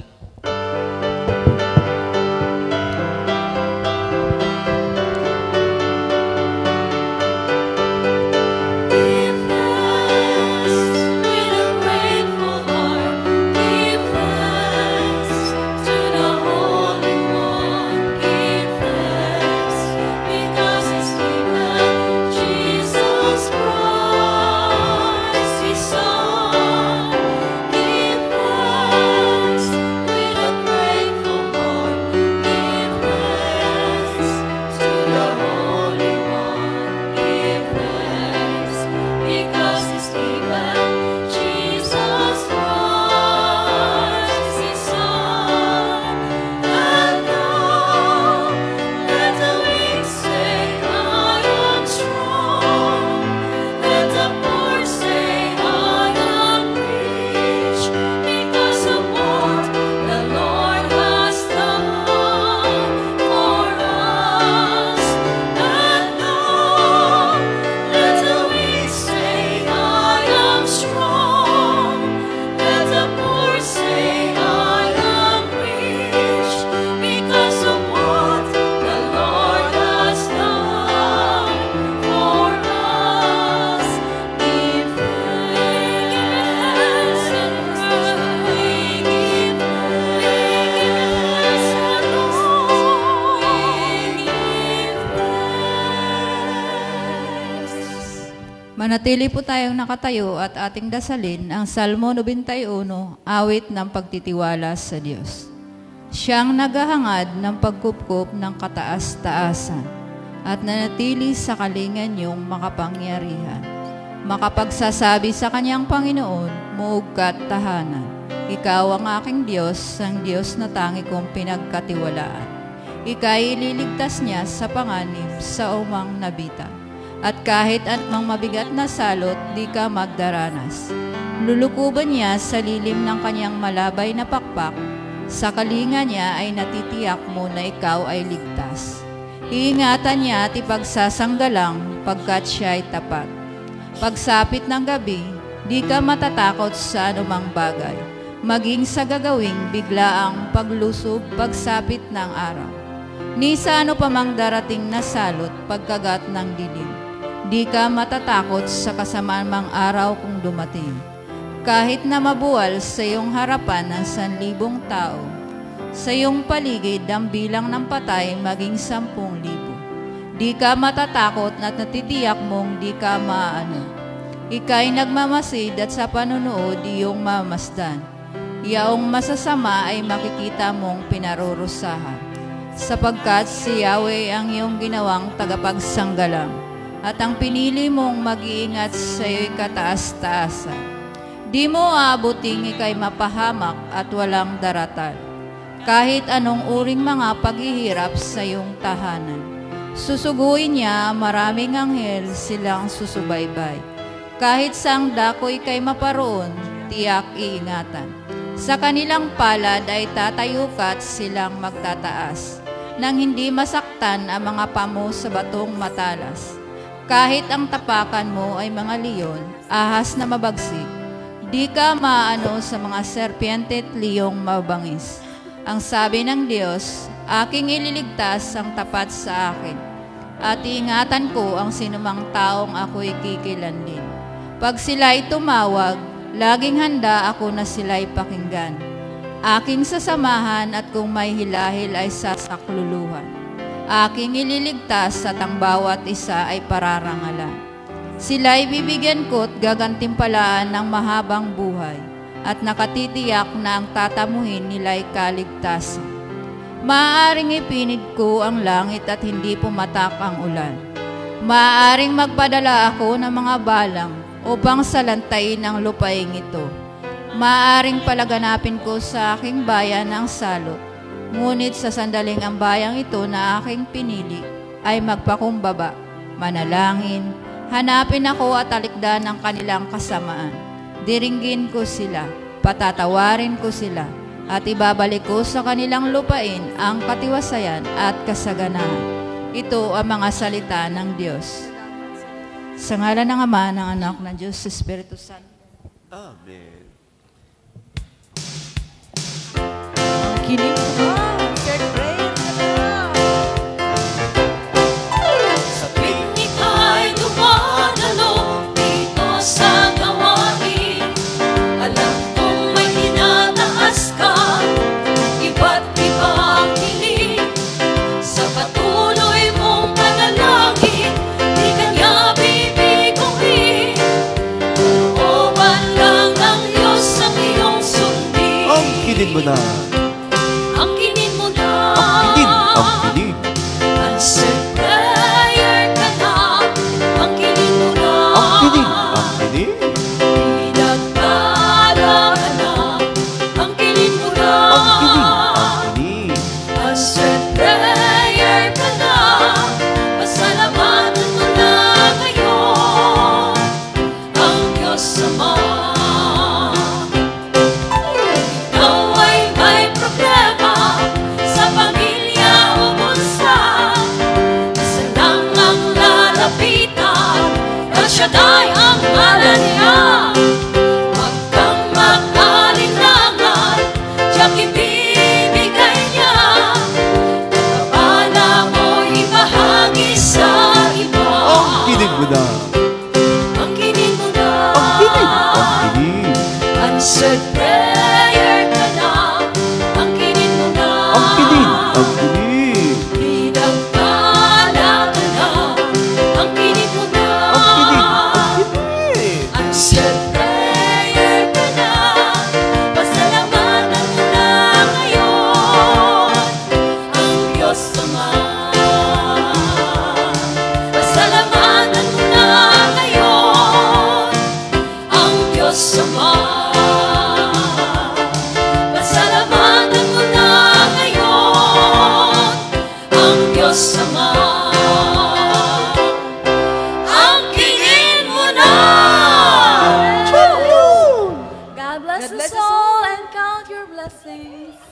Manatili po tayong nakatayo at ating dasalin ang Salmo 91, awit ng pagtitiwala sa Diyos. Siyang naghahangad ng pagkupkup ng kataas-taasan at nanatili sa kalingan niyong makapangyarihan. Makapagsasabi sa kanyang Panginoon, muog ka't tahanan. Ikaw ang aking Diyos, ang Diyos na tangi kong pinagkatiwalaan. Ika'y ililigtas niya sa panganib sa umang nabita. At kahit anumang mabigat na salot, di ka magdaranas. Lulukuban niya sa lilim ng kanyang malabay na pakpak. Sa kalinga niya ay natitiyak mo na ikaw ay ligtas. Iingatan niya at ipagsasanggalang pagkat siya ay tapat. Pagsapit ng gabi, di ka matatakot sa anumang bagay. Maging sa gagawing biglaang paglusob pagsapit ng araw. Ni sa ano pa mang darating na salot pagkagat ng dilim. Di ka matatakot sa kasamaan mang araw kung dumating. Kahit na mabuwal sa iyong harapan ng 1,000 tao, sa iyong paligid ang bilang ng patay maging 10,000. Di ka matatakot at natitiyak mong di ka maaano. Ika'y nagmamasid at sa panunood iyong mamasdan. yaong masasama ay makikita mong pinarurusahan. Sapagkat si Yahweh ang iyong ginawang tagapagsanggalang, at ang pinili mong mag-iingat sa iyo'y kataas-taasan. Di mo aabuting ikay mapahamak at walang daratan, kahit anong uring mga paghihirap sa iyong tahanan. Susuguin niya maraming anghel silang susubaybay. Kahit saang dako ikay maparoon, tiyak iingatan. Sa kanilang palad ay tatayo ka't silang magtataas, nang hindi masaktan ang mga pamo sa batong matalas. Kahit ang tapakan mo ay mga leon, ahas na mabagsik, di ka maano sa mga serpiente at liyong mabangis. Ang sabi ng Diyos, aking ililigtas ang tapat sa akin, at iingatan ko ang sinumang taong ako'y kikilanlin. Pag sila'y tumawag, laging handa ako na sila'y pakinggan. Aking sasamahan at kung may hilahil ay sasakluluhan. Aking ililigtas at ang bawat isa ay pararangalan. Sila'y bibigyan ko't gagantimpalaan ng mahabang buhay at nakatitiyak na ang tatamuhin nila'y kaligtasan. Maaaring ipinid ko ang langit at hindi pumatak ang ulan. Maaaring magpadala ako ng mga balang upang salantain ang lupaing ito. Maaaring palaganapin ko sa aking bayan ang salot, ngunit sa sandaling ang bayang ito na aking pinili ay magpakumbaba, manalangin, hanapin ako at talikdan ang kanilang kasamaan. Diringgin ko sila, patatawarin ko sila, at ibabalik ko sa kanilang lupain ang katiwasayan at kasaganahan. Ito ang mga salita ng Diyos. Sa ngalan ng Ama, ng Anak, ng Diyos, sa Espiritu Santo. Amen. Kinig mo. Sa tuwing ika'y dumadalo dito sa gawain, alam kong may tinataas ka, iba't ibang hiling. Sa patuloy mong panalangin, di kanya bibiguin. Kalooban lang ng Diyos ang iyong sundin. Ang kinig mo na. Angkinin mo na. Ang kinig. Answered prayer ka na. Angkinin mo na. Ang kinig. Ang kinig. Pinagpala ka na. Angkinin mo na. Ang kinig. Ang kinig. Answered prayer ka na. Pasalamatan mo na ngayon ang Diyos Ama. Ikaw ay may problema sa pamilya o bansa. Isa lang ang lalapitan, El Shaddai ang ngalan niya. Huwag kang mag-alinlangan, tiyak ibibigay niya. Pagkabala mo'y ibahagi sa iba. Ang kinig mo na. Angkinin mo na. Ang kinig. Ang kinig. Answered prayer ka na. Angkinin mo na. Ang kinig. Ang kinig. Pinagpala ka na. Angkinin mo na. Ang kinig. Ang kinig. Answered prayer ka na. Pasalamatan mo na ngayon ang Diyos Ama. Pasalamatan mo na ngayon ang Diyos Ama. Pasalamatan mo na ngayon ang Diyos Ama. Angkinin mo na. God bless us all and count your blessings.